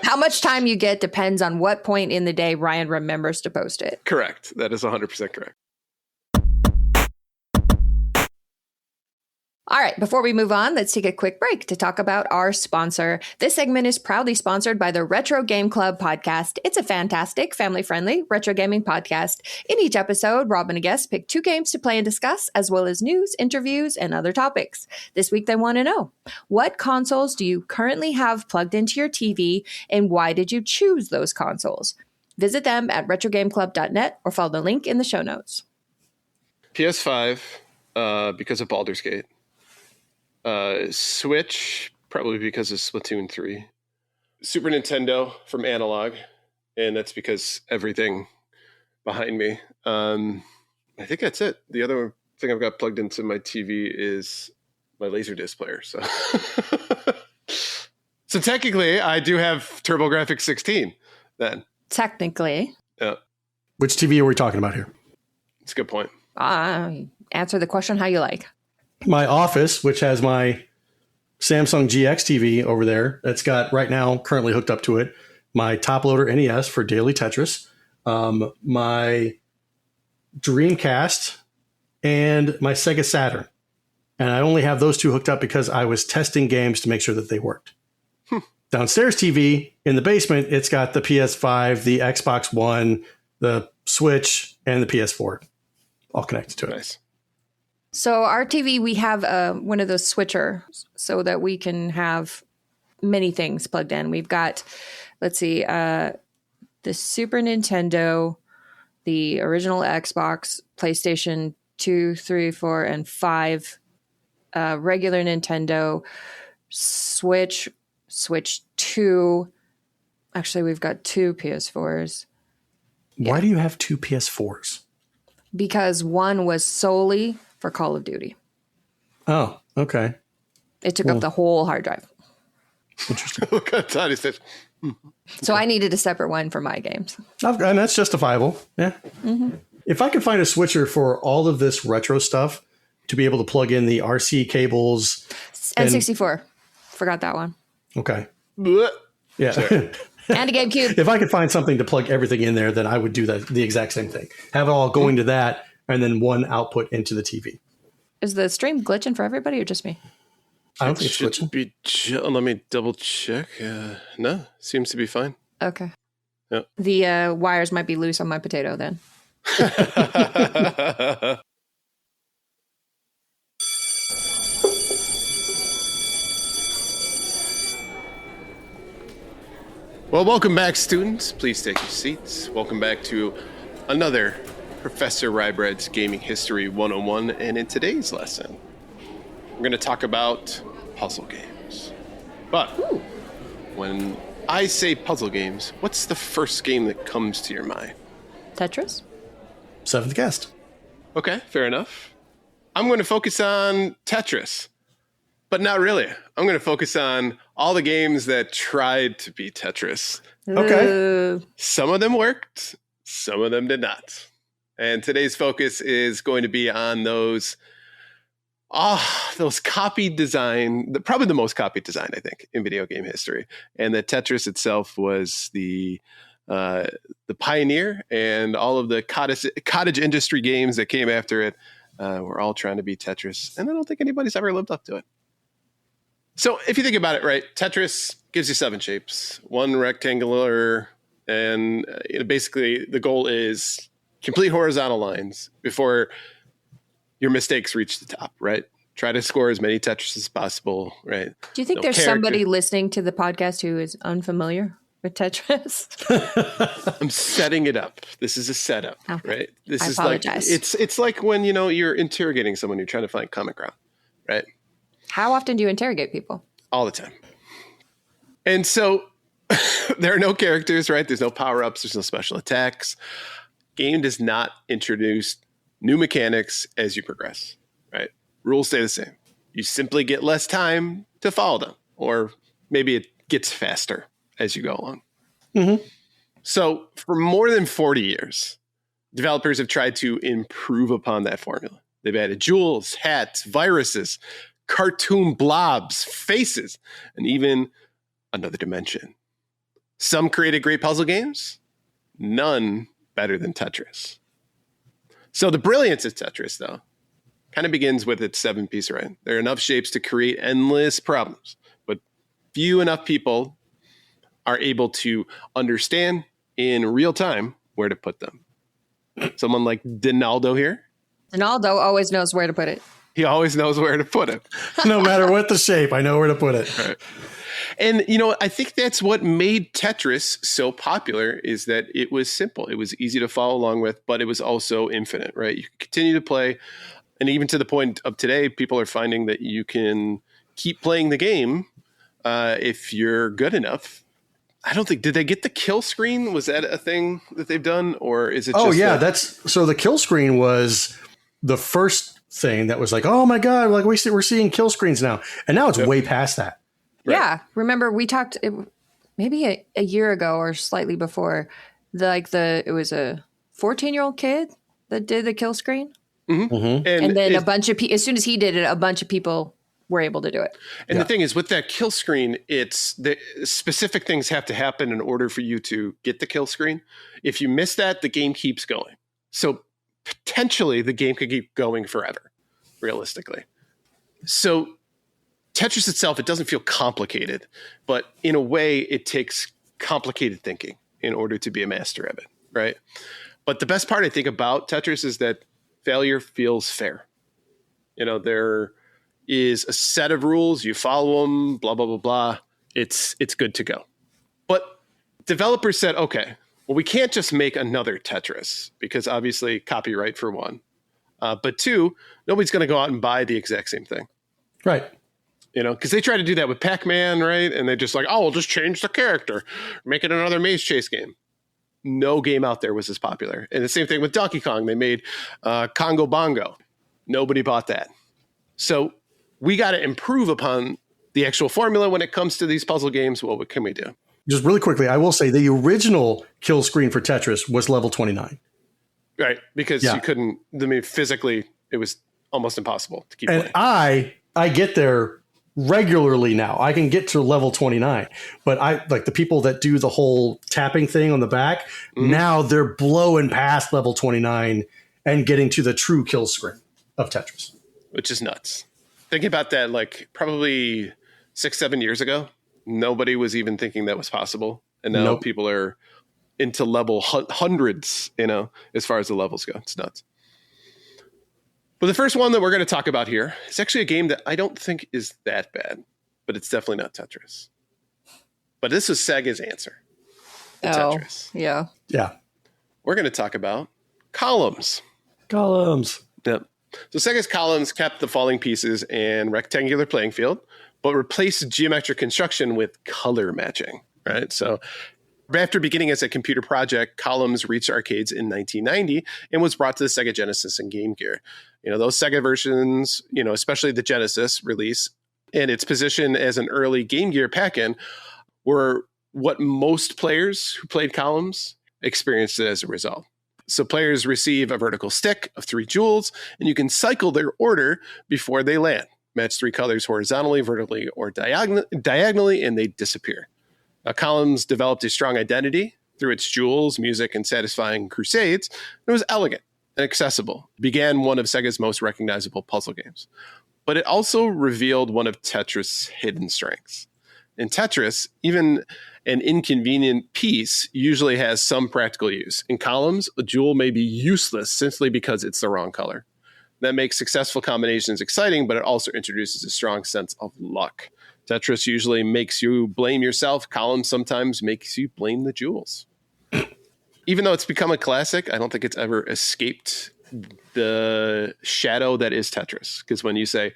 How much time you get depends on what point in the day Ryan remembers to post it. Correct. That is 100% correct. All right, before we move on, let's take a quick break to talk about our sponsor. This segment is proudly sponsored by the Retro Game Club podcast. It's a fantastic, family-friendly retro gaming podcast. In each episode, Rob and a guest pick 2 games to play and discuss, as well as news, interviews, and other topics. This week, they want to know, what consoles do you currently have plugged into your TV, and why did you choose those consoles? Visit them at retrogameclub.net or follow the link in the show notes. PS5, because of Baldur's Gate. Switch, probably because of Splatoon 3. Super Nintendo from Analog, and that's because everything behind me. I think that's it. The other thing I've got plugged into my TV is my Laserdisc player. So technically, I do have TurboGrafx 16 then. Technically. Yeah. Which TV are we talking about here? It's a good point. Answer the question how you like. My office, which has my Samsung GX TV over there, that's got right now currently hooked up to it, my top loader NES for daily Tetris, my Dreamcast, and my Sega Saturn. And I only have those 2 hooked up because I was testing games to make sure that they worked. Downstairs TV in the basement, it's got the PS5, the Xbox One, the Switch, and the PS4 all connected to it. Nice. So our TV, we have one of those switchers so that we can have many things plugged in. We've got, let's see, the Super Nintendo, the original Xbox, PlayStation 2, 3, 4, and 5 regular Nintendo, Switch 2. Actually, we've got 2 PS4s. Why do you have 2 PS4s? Because one was solely for Call of Duty. Oh, okay. It took up the whole hard drive. Interesting. So I needed a separate one for my games. And that's justifiable. Yeah. Mm-hmm. If I could find a switcher for all of this retro stuff to be able to plug in the RC cables. N64. Forgot that one. Okay. Yeah. And a GameCube. If I could find something to plug everything in there, then I would do the exact same thing. Have it all going to that and then one output into the TV. Is the stream glitching for everybody or just me? I don't think it's glitching. Let me double check. No, seems to be fine. Okay. Yep. The wires might be loose on my potato then. Well, welcome back, students. Please take your seats. Welcome back to another Professor Rybread's Gaming History 101. And in today's lesson, we're going to talk about puzzle games. But when I say puzzle games, what's the first game that comes to your mind? Tetris? Seventh guest. Okay, fair enough. I'm going to focus on Tetris, but not really. I'm going to focus on all the games that tried to be Tetris. Okay. Some of them worked, some of them did not. And today's focus is going to be on those copied design, probably the most copied design, I think, in video game history. And that Tetris itself was the pioneer, and all of the cottage industry games that came after it were all trying to be Tetris. And I don't think anybody's ever lived up to it. So if you think about it, right, Tetris gives you 7 shapes, one rectangular, and basically the goal is complete horizontal lines before your mistakes reach the top, right? Try to score as many Tetris as possible, right? Do you think there's somebody listening to the podcast who is unfamiliar with Tetris? I'm setting it up. This is a setup, right? I apologize. It's like when, you're interrogating someone, you're trying to find common ground, right? How often do you interrogate people? All the time. And so there are no characters, right? There's no power-ups. There's no special attacks. Game does not introduce new mechanics as you progress, right? Rules stay the same. You simply get less time to follow them, or maybe it gets faster as you go along. Mm-hmm. So for more than 40 years, developers have tried to improve upon that formula. They've added jewels, hats, viruses, cartoon blobs, faces, and even another dimension. Some created great puzzle games, none better than Tetris. So the brilliance of Tetris, though, kind of begins with its 7-piece array. There are enough shapes to create endless problems, but few enough people are able to understand in real time where to put them. Someone like Donaldo here. Donaldo always knows where to put it. He always knows where to put it. No matter what the shape, I know where to put it. Right. And, I think that's what made Tetris so popular, is that it was simple. It was easy to follow along with, but it was also infinite, right? You could continue to play. And even to the point of today, people are finding that you can keep playing the game if you're good enough. I don't think, did they get the kill screen? Was that a thing that they've done? Or is it just... Oh, yeah. So the kill screen was the first thing that was like, oh my God, like we're seeing kill screens now. And now it's way past that. Right. Yeah. Remember we talked maybe a year ago or slightly before, it was a 14-year-old kid that did the kill screen. Mm-hmm. Mm-hmm. And then a bunch of as soon as he did it, a bunch of people were able to do it. And the thing is, with that kill screen, it's the specific things have to happen in order for you to get the kill screen. If you miss that, the game keeps going. So potentially the game could keep going forever, realistically. So Tetris itself, it doesn't feel complicated, but in a way it takes complicated thinking in order to be a master of it, right? But the best part I think about Tetris is that failure feels fair. There is a set of rules, you follow them, blah, blah, blah, blah. It's good to go. But developers said, okay, well, we can't just make another Tetris because obviously copyright for one. But 2, nobody's going to go out and buy the exact same thing. Right. You know, because they try to do that with Pac-Man, right? And they're just like, oh, we'll just change the character, make it another maze chase game. No game out there was as popular. And the same thing with Donkey Kong. They made Congo Bongo. Nobody bought that. So we got to improve upon the actual formula when it comes to these puzzle games. Well, what can we do? Just really quickly, I will say the original kill screen for Tetris was level 29. Right. Because you couldn't, I mean, physically, it was almost impossible to keep and playing. I get there regularly now. I can get to level 29, but I like the people that do the whole tapping thing on the back. Now they're blowing past level 29 and getting to the true kill screen of Tetris, which is nuts. Thinking about that, like probably 6-7 years ago, nobody was even thinking that was possible. And now people are into level hundreds, you know, as far as the levels go. It's nuts. But the first one that we're going to talk about here is actually a game that I don't think is that bad, but it's definitely not Tetris. But this was Sega's answer to Tetris. Yeah. Yeah. We're going to talk about Columns. Columns. Yep. So Sega's Columns kept the falling pieces and rectangular playing field, but replaced geometric construction with color matching, right? So after beginning as a computer project, Columns reached arcades in 1990 and was brought to the Sega Genesis and Game Gear. You know, those Sega versions, you know, especially the Genesis release and its position as an early Game Gear pack-in were what most players who played Columns experienced as a result. So players receive a vertical stick of 3 jewels, and you can cycle their order before they land. Match 3 colors horizontally, vertically, or diagonally, and they disappear. Columns developed a strong identity through its jewels, music, and satisfying crusades. It was elegant and accessible. It began one of Sega's most recognizable puzzle games. But it also revealed one of Tetris' hidden strengths. In Tetris, even an inconvenient piece usually has some practical use. In Columns, a jewel may be useless simply because it's the wrong color. That makes successful combinations exciting, but it also introduces a strong sense of luck. Tetris usually makes you blame yourself. Columns sometimes makes you blame the jewels. Even though it's become a classic, I don't think it's ever escaped the shadow that is Tetris. Because when you say,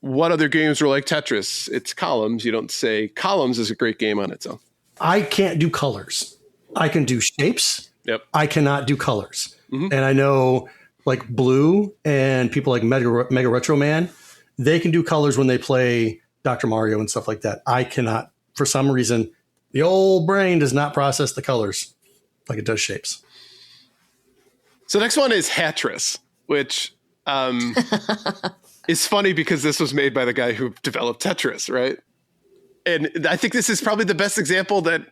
what other games were like Tetris? It's Columns. You don't say Columns is a great game on its own. I can't do colors. I can do shapes. Yep. I cannot do colors. And I know like Blue and people like Mega Retro Man, they can do colors when they play Dr. Mario and stuff like that. I cannot, for some reason, the old brain does not process the colors like it does shapes. So next one is Hatris, which is funny because this was made by the guy who developed Tetris, right? And I think this is probably the best example that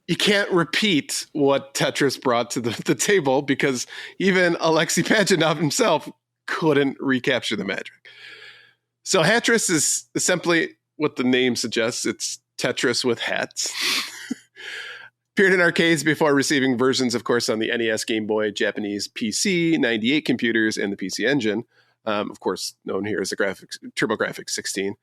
you can't repeat what Tetris brought to the table because even Alexei Pajitnov himself couldn't recapture the magic. So Hatris is simply what the name suggests. It's Tetris with hats. Appeared in arcades before receiving versions, of course, on the NES, Game Boy, Japanese PC, 98 computers, and the PC Engine. Of course, known here as the TurboGrafx 16.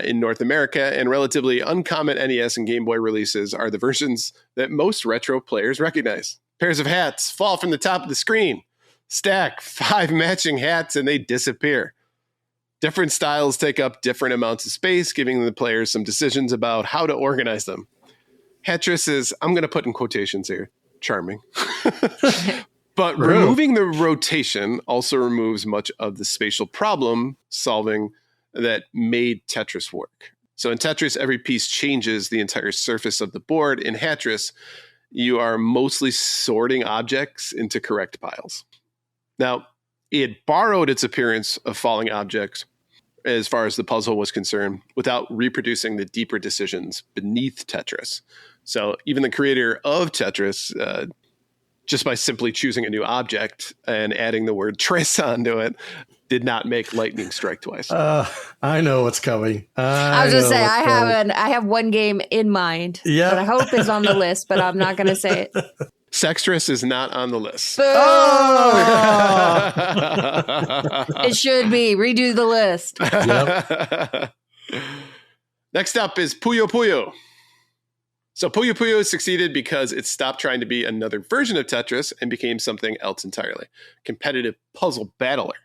In North America, and relatively uncommon NES and Game Boy releases are the versions that most retro players recognize. Pairs of hats fall from the top of the screen. Stack 5 matching hats and they disappear. Different styles take up different amounts of space, giving the players some decisions about how to organize them. Hatris is, I'm going to put in quotations here, charming. But removing the rotation also removes much of the spatial problem solving that made Tetris work. So in Tetris, every piece changes the entire surface of the board. In Hatris, you are mostly sorting objects into correct piles. Now, it borrowed its appearance of falling objects as far as the puzzle was concerned without reproducing the deeper decisions beneath Tetris. So even the creator of Tetris, just by simply choosing a new object and adding the word tris onto it, did not make lightning strike twice. I know what's coming. I was going to say, I have one game in mind that I hope is on the list, but I'm not going to say it. Sextris is not on the list. Oh! It should be. Redo the list. Yep. Next up is Puyo Puyo. So Puyo Puyo succeeded because it stopped trying to be another version of Tetris and became something else entirely. Competitive puzzle battler.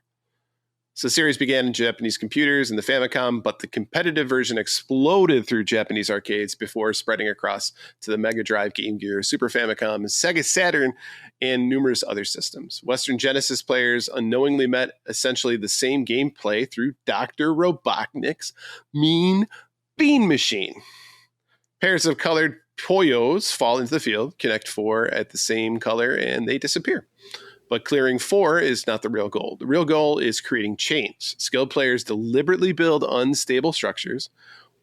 So the series began in Japanese computers and the Famicom, but the competitive version exploded through Japanese arcades before spreading across to the Mega Drive, Game Gear, Super Famicom, Sega Saturn, and numerous other systems. Western Genesis players unknowingly met essentially the same gameplay through Dr. Robotnik's Mean Bean Machine. Pairs of colored Poyos fall into the field, connect 4 at the same color, and they disappear. But clearing 4 is not the real goal. The real goal is creating chains. Skilled players deliberately build unstable structures.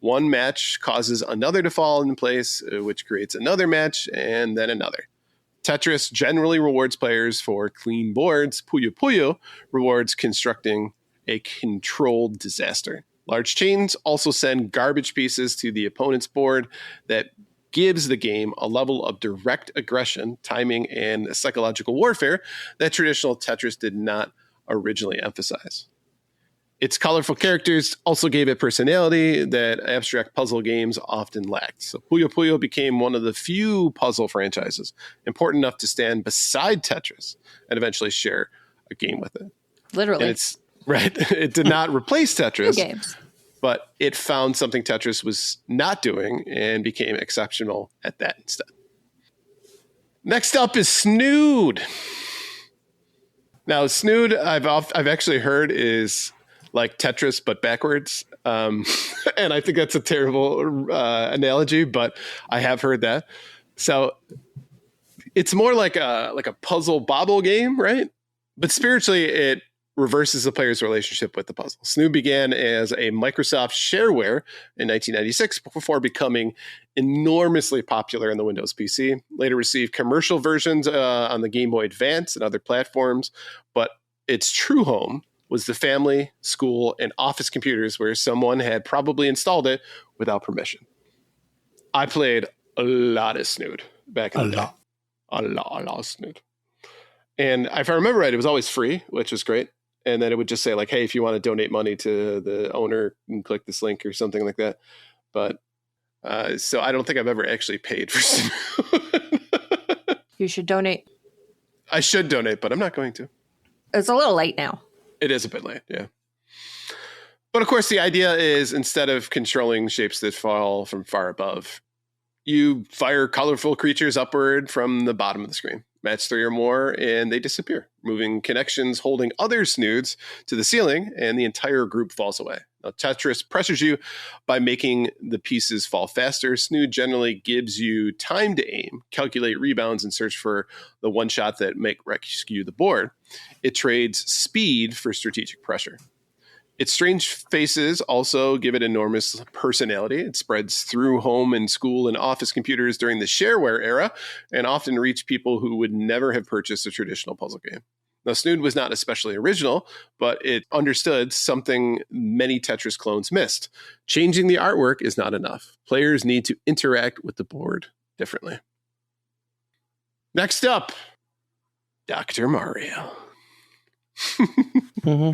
One match causes another to fall in place, which creates another match, and then another. Tetris generally rewards players for clean boards. Puyo Puyo rewards constructing a controlled disaster. Large chains also send garbage pieces to the opponent's board that gives the game a level of direct aggression, timing, and psychological warfare that traditional Tetris did not originally emphasize. Its colorful characters also gave it personality that abstract puzzle games often lacked. So Puyo Puyo became one of the few puzzle franchises important enough to stand beside Tetris and eventually share a game with it. Literally. And it's right. It did not replace Tetris. Games. But it found something Tetris was not doing and became exceptional at that instead. Next up is Snood. Now, Snood, I've actually heard is like Tetris, but backwards. And I think that's a terrible analogy, but I have heard that. So it's more like a puzzle bobble game, right? But spiritually, it reverses the player's relationship with the puzzle. Snood began as a Microsoft shareware in 1996 before becoming enormously popular in the Windows PC. Later received commercial versions on the Game Boy Advance and other platforms, but its true home was the family, school, and office computers where someone had probably installed it without permission. I played a lot of Snood back in the day. A lot of Snood. And if I remember right, it was always free, which was great. And then it would just say like, hey, if you want to donate money to the owner, you can click this link or something like that. But so I don't think I've ever actually paid for Snood. You should donate. I should donate, but I'm not going to. It's a little late now. It is a bit late, yeah. But of course, the idea is instead of controlling shapes that fall from far above, you fire colorful creatures upward from the bottom of the screen. Match 3 or more, and they disappear, moving connections holding other Snoods to the ceiling, and the entire group falls away. Now, Tetris pressures you by making the pieces fall faster. Snood generally gives you time to aim, calculate rebounds, and search for the one shot that make rescue the board. It trades speed for strategic pressure. Its strange faces also give it enormous personality. It spreads through home and school and office computers during the shareware era and often reach people who would never have purchased a traditional puzzle game. Now, Snood was not especially original, but it understood something many Tetris clones missed. Changing the artwork is not enough. Players need to interact with the board differently. Next up, Dr. Mario. Now,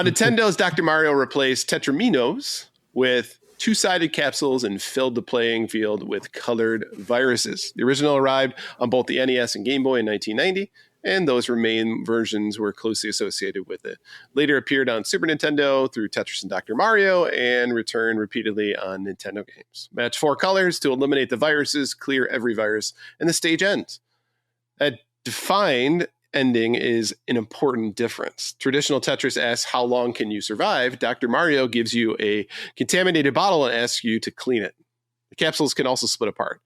Nintendo's Dr. Mario replaced Tetraminos with two-sided capsules and filled the playing field with colored viruses. The original arrived on both the NES and Game Boy in 1990, and those remain versions were closely associated with it. Later appeared on Super Nintendo through Tetris and Dr. Mario, and returned repeatedly on Nintendo games. Match 4 colors to eliminate the viruses, clear every virus, and the stage ends. A defined ending is an important difference. Traditional Tetris asks, how long can you survive? Dr. Mario gives you a contaminated bottle and asks you to clean it. The capsules can also split apart.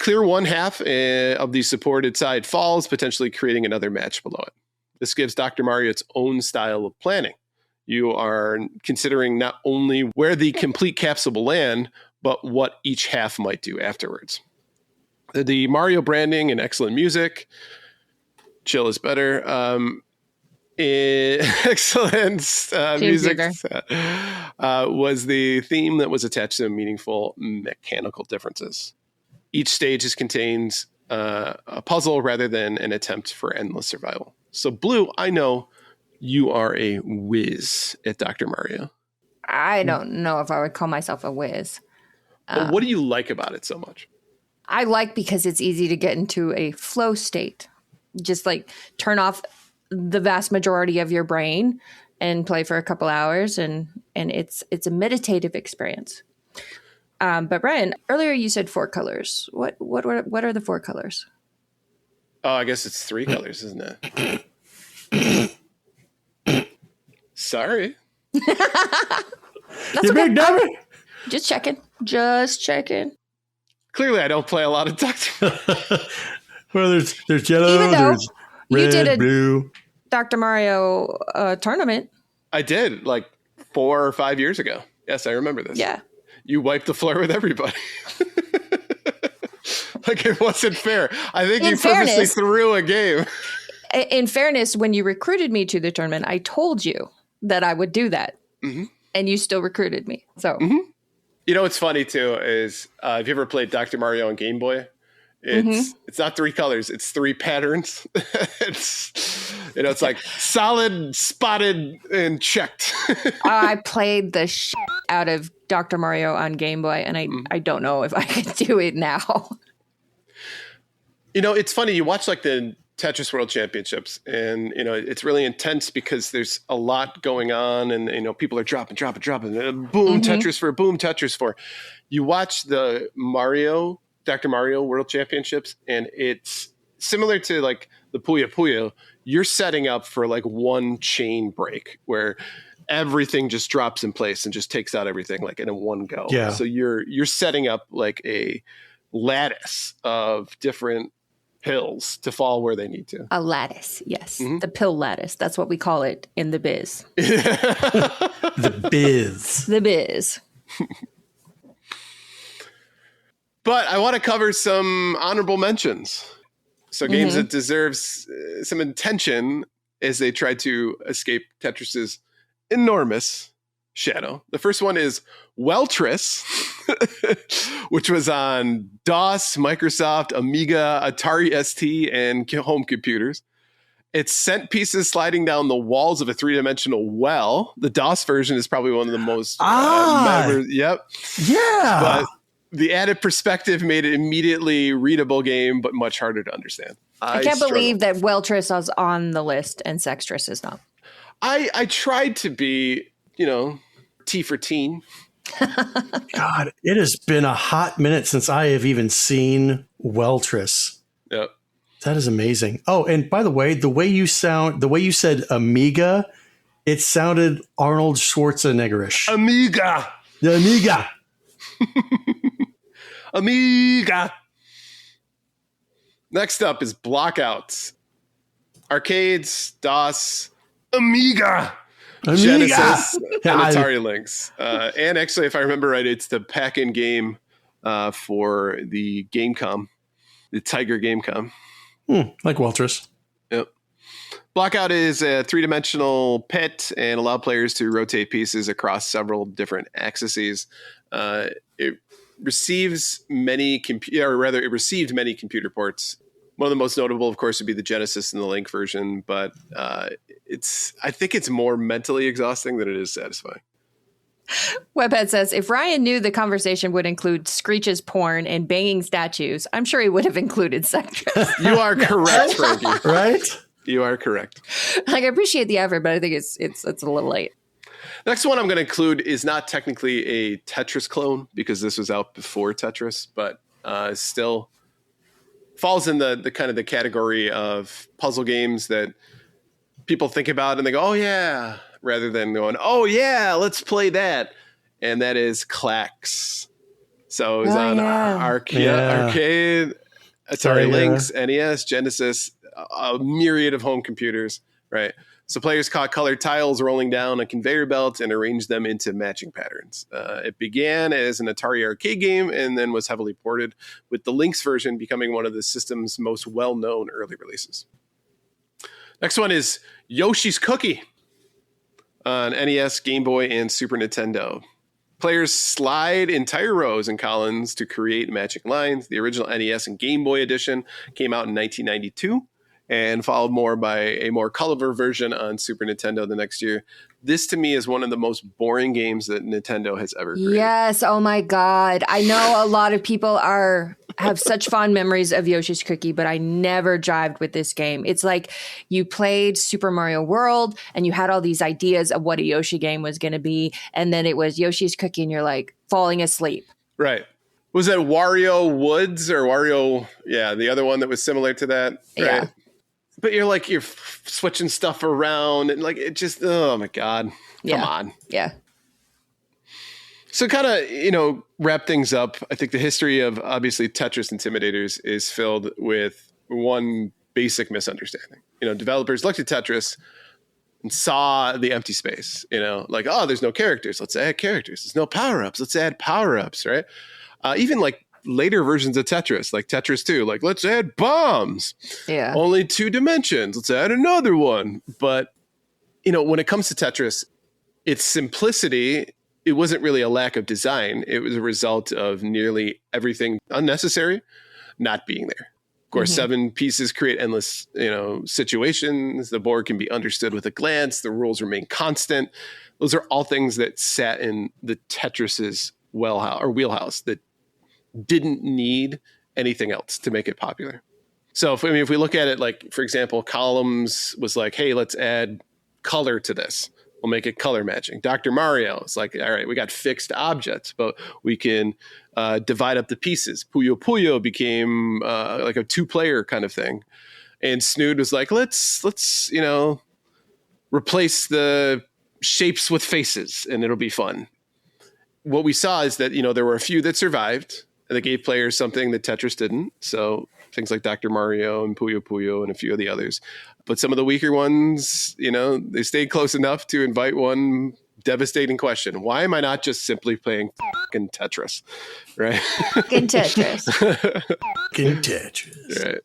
Clear one half of the supported side falls, potentially creating another match below it. This gives Dr. Mario its own style of planning. You are considering not only where the complete capsule will land, but what each half might do afterwards. The Mario branding and excellent music. Chill is better. Excellent music was the theme that was attached to meaningful mechanical differences. Each stage contains a puzzle rather than an attempt for endless survival. So, Blue, I know you are a whiz at Dr. Mario. I don't know if I would call myself a whiz. But what do you like about it so much? I like because it's easy to get into a flow state. Just like turn off the vast majority of your brain and play for a couple hours, and it's a meditative experience. But Ryan, earlier you said 4 colors. What are the 4 colors? Oh, I guess it's 3 colors, isn't it? Sorry. That's okay. Just checking. Clearly, I don't play a lot of Dr. Well, there's yellow, Even though there's red, you did a blue. Dr. Mario tournament. I did, like 4 or 5 years ago. Yes, I remember this. Yeah. You wiped the floor with everybody. Like, it wasn't fair. I think you purposely threw a game. In fairness, when you recruited me to the tournament, I told you that I would do that. Mm-hmm. And you still recruited me. So, You know what's funny too is have you ever played Dr. Mario on Game Boy? It's not 3 colors; it's 3 patterns. It's like solid, spotted, and checked. I played the out of Dr. Mario on Game Boy, and I don't know if I can do it now. You know, it's funny. You watch like the Tetris World Championships, and it's really intense because there's a lot going on, and people are dropping, boom, Tetris 4. You watch the Dr. Mario World Championships, and it's similar to like the Puyo Puyo. You're setting up for like one chain break where everything just drops in place and just takes out everything like in a one go. Yeah. So you're setting up like a lattice of different pills to fall where they need to. A lattice, yes. Mm-hmm. The pill lattice. That's what we call it in the biz. The biz. The biz. But I want to cover some honorable mentions. So games that deserves some attention as they try to escape Tetris's enormous shadow. The first one is Weltris, which was on DOS, Microsoft, Amiga, Atari ST, and home computers. It sent pieces sliding down the walls of a 3-dimensional well. The DOS version is probably one of the most Yep. Yeah. But the added perspective made it immediately readable game, but much harder to understand. I can't believe that Weltris was on the list and Sextris is not. I tried to be, T for teen. God, it has been a hot minute since I have even seen Weltris. Yep. That is amazing. Oh, and by the way you said Amiga, it sounded Arnold Schwarzenegger-ish. Amiga. The Amiga. Amiga. Next up is Blockouts. Arcades, DOS, Amiga. Genesis, and Atari Lynx. And actually, if I remember right, it's the pack-in game for the Gamecom, the Tiger Gamecom. Like Weltris. Yep. Blockout is a 3-dimensional pit and allow players to rotate pieces across several different axes. It received many computer ports. One of the most notable, of course, would be the Genesis and the Link version, but I think it's more mentally exhausting than it is satisfying. Webhead says, if Ryan knew the conversation would include Screech's porn and banging statues, I'm sure he would have included Sextris. You are correct, Frankie. Right? You are correct. I appreciate the effort, but I think it's a little late. Next one I'm going to include is not technically a Tetris clone because this was out before Tetris, but still falls in the kind of the category of puzzle games that people think about and they go, oh yeah, rather than going, oh yeah, let's play that. And that is Clax. So it was on arcade, Atari Lynx, NES, Genesis, a myriad of home computers, right? So players caught colored tiles rolling down a conveyor belt and arranged them into matching patterns. It began as an Atari arcade game and then was heavily ported, with the Lynx version becoming one of the system's most well-known early releases. Next one is Yoshi's Cookie on NES, Game Boy, and Super Nintendo. Players slide entire rows and columns to create matching lines. The original NES and Game Boy edition came out in 1992. And followed more by a more colorful version on Super Nintendo the next year. This, to me, is one of the most boring games that Nintendo has ever created. Yes. Oh, my God. I know a lot of people are I have such fond memories of Yoshi's Cookie, but I never jived with this game. It's like you played Super Mario World and you had all these ideas of what a Yoshi game was going to be. And then it was Yoshi's Cookie and you're like falling asleep. Right. Was that Wario Woods or Wario? Yeah, the other one that was similar to that. Right? Yeah. But you're switching stuff around and like it just, oh my God. Come on. Yeah. So kind of, wrap things up. I think the history of obviously Tetris Intimidators is filled with one basic misunderstanding. Developers looked at Tetris and saw the empty space, like, oh, there's no characters. Let's add characters. There's no power-ups. Let's add power-ups, right? Even like later versions of Tetris, like Tetris 2, like, let's add bombs. Yeah. Only 2 dimensions. Let's add another one. But, when it comes to Tetris, its simplicity, it wasn't really a lack of design. It was a result of nearly everything unnecessary not being there. Of course, 7 pieces create endless, situations. The board can be understood with a glance. The rules remain constant. Those are all things that sat in the Tetris's wheelhouse that didn't need anything else to make it popular. So if we look at it, like, for example, Columns was like, hey, let's add color to this. We'll make it color matching. Dr. Mario is like, all right, we got fixed objects, but we can divide up the pieces. Puyo Puyo became like a 2-player kind of thing. And Snood was like, let's replace the shapes with faces and it'll be fun. What we saw is that, there were a few that survived and they gave players something that Tetris didn't. So things like Dr. Mario and Puyo Puyo and a few of the others. But some of the weaker ones, they stayed close enough to invite one devastating question. Why am I not just simply playing fucking Tetris? Right? Fucking Tetris. Fucking Tetris. Right.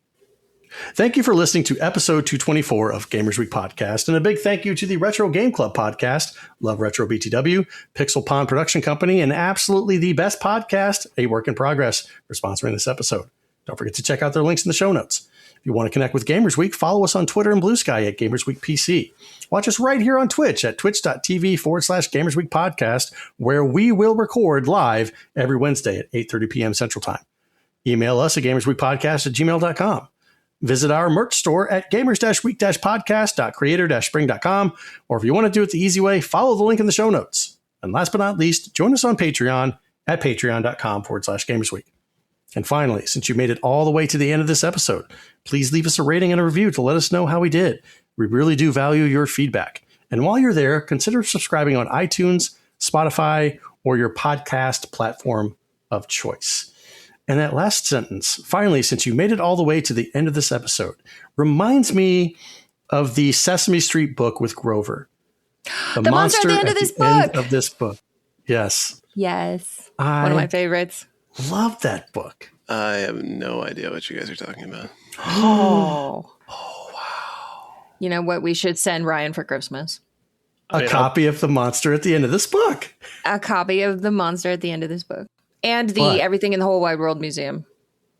Thank you for listening to episode 224 of Gamers Week Podcast. And a big thank you to the Retro Game Club podcast, Love Retro BTW, Pixel Pond Production Company, and absolutely the best podcast, A Work in Progress, for sponsoring this episode. Don't forget to check out their links in the show notes. If you want to connect with Gamers Week, follow us on Twitter and Blue Sky at Gamers Week PC. Watch us right here on Twitch at twitch.tv/Gamers Week Podcast, where we will record live every Wednesday at 8:30 p.m. Central Time. Email us at gamersweekpodcast@gmail.com. Visit our merch store at gamers-week-podcast.creator-spring.com. Or if you want to do it the easy way, follow the link in the show notes. And last but not least, join us on Patreon at patreon.com/gamersweek. And finally, since you made it all the way to the end of this episode, please leave us a rating and a review to let us know how we did. We really do value your feedback. And while you're there, consider subscribing on iTunes, Spotify, or your podcast platform of choice. And that last sentence, finally, since you made it all the way to the end of this episode, reminds me of the Sesame Street book with Grover. The monster at the end of this book. Yes. Yes. One of my favorites. Love that book. I have no idea what you guys are talking about. Oh, wow. You know what we should send Ryan for Christmas? A copy of the monster at the end of this book. A copy of the monster at the end of this book. And the Everything in the Whole Wide World Museum.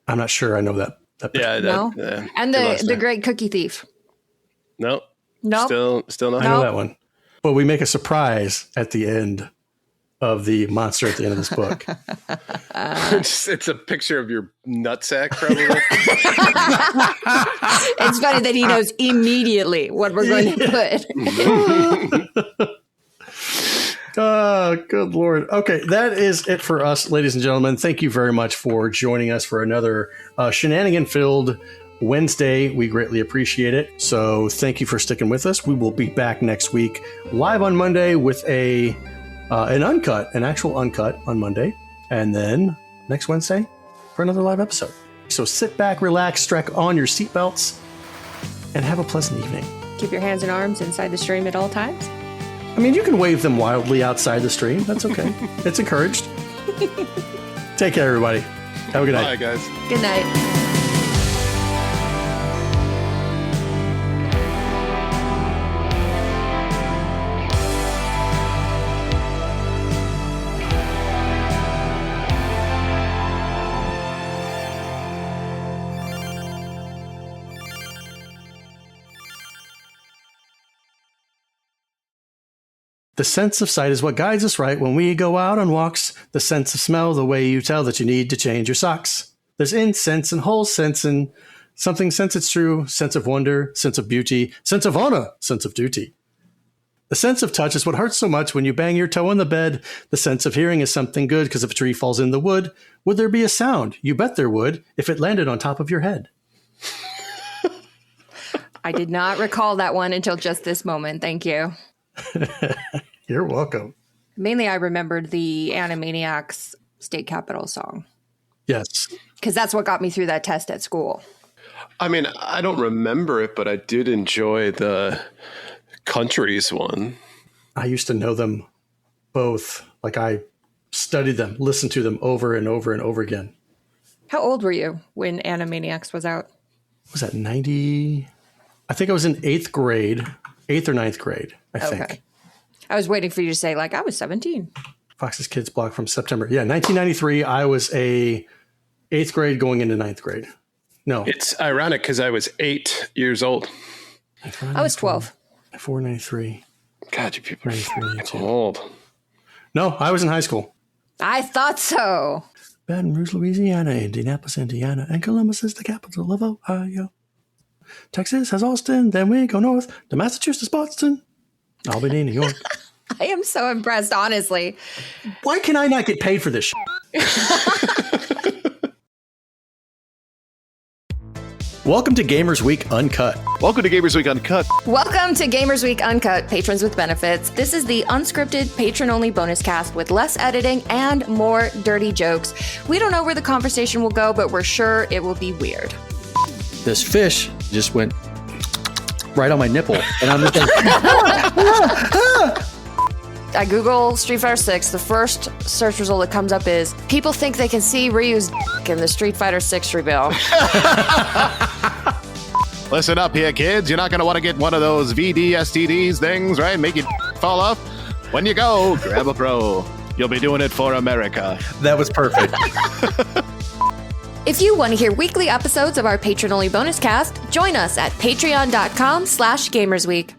I'm not sure I know that. Yeah. No? And the Great Cookie Thief. No. Nope. Still not. I know that one. But we make a surprise at the end of the monster at the end of this book. It's a picture of your nutsack, probably. It's funny that he knows immediately what we're going to put. Oh, good Lord. Okay, that is it for us, ladies and gentlemen. Thank you very much for joining us for another shenanigan-filled Wednesday. We greatly appreciate it. So thank you for sticking with us. We will be back next week, live on Monday with an actual uncut on Monday. And then next Wednesday for another live episode. So sit back, relax, strap on your seatbelts, and have a pleasant evening. Keep your hands and arms inside the stream at all times. I mean, you can wave them wildly outside the stream. That's okay. It's encouraged. Take care, everybody. Have a good night. Bye, guys. Good night. The sense of sight is what guides us right when we go out on walks. The sense of smell, the way you tell that you need to change your socks. There's incense and whole sense and something sense it's true, sense of wonder, sense of beauty, sense of honor, sense of duty. The sense of touch is what hurts so much when you bang your toe on the bed. The sense of hearing is something good because if a tree falls in the wood, would there be a sound? You bet there would if it landed on top of your head. I did not recall that one until just this moment. Thank you. You're welcome. Mainly, I remembered the Animaniacs State Capitol song. Yes. Because that's what got me through that test at school. I mean, I don't remember it, but I did enjoy the countries one. I used to know them both. Like I studied them, listened to them over and over and over again. How old were you when Animaniacs was out? Was that 90? I think I was in 8th grade, 8th or 9th grade, I think. I was waiting for you to say, like, I was 17. Fox's Kids blog from September. Yeah, 1993, I was a 8th grade going into 9th grade. No. It's ironic because I was 8 years old. I was 12. 493. God, you people are Yeah. old. No, I was in high school. I thought so. Baton Rouge, Louisiana, Indianapolis, Indiana, and Columbus is the capital of Ohio. Texas has Austin, then we go north to Massachusetts, Boston, Albany, New York. I am so impressed, honestly. Why can I not get paid for this Welcome to Gamers Week Uncut. Welcome to Gamers Week Uncut. Welcome to Gamers Week Uncut, Patrons with Benefits. This is the unscripted, patron-only bonus cast with less editing and more dirty jokes. We don't know where the conversation will go, but we're sure it will be weird. This fish just went right on my nipple, and I'm just like, I Google Street Fighter 6. The first search result that comes up is people think they can see Ryu's dick in the Street Fighter 6 reveal. Listen up here, kids. You're not going to want to get one of those VD STDs things, right? Make you fall off. When you go, grab a pro. You'll be doing it for America. That was perfect. If you want to hear weekly episodes of our patron-only bonus cast, join us at patreon.com/gamersweek.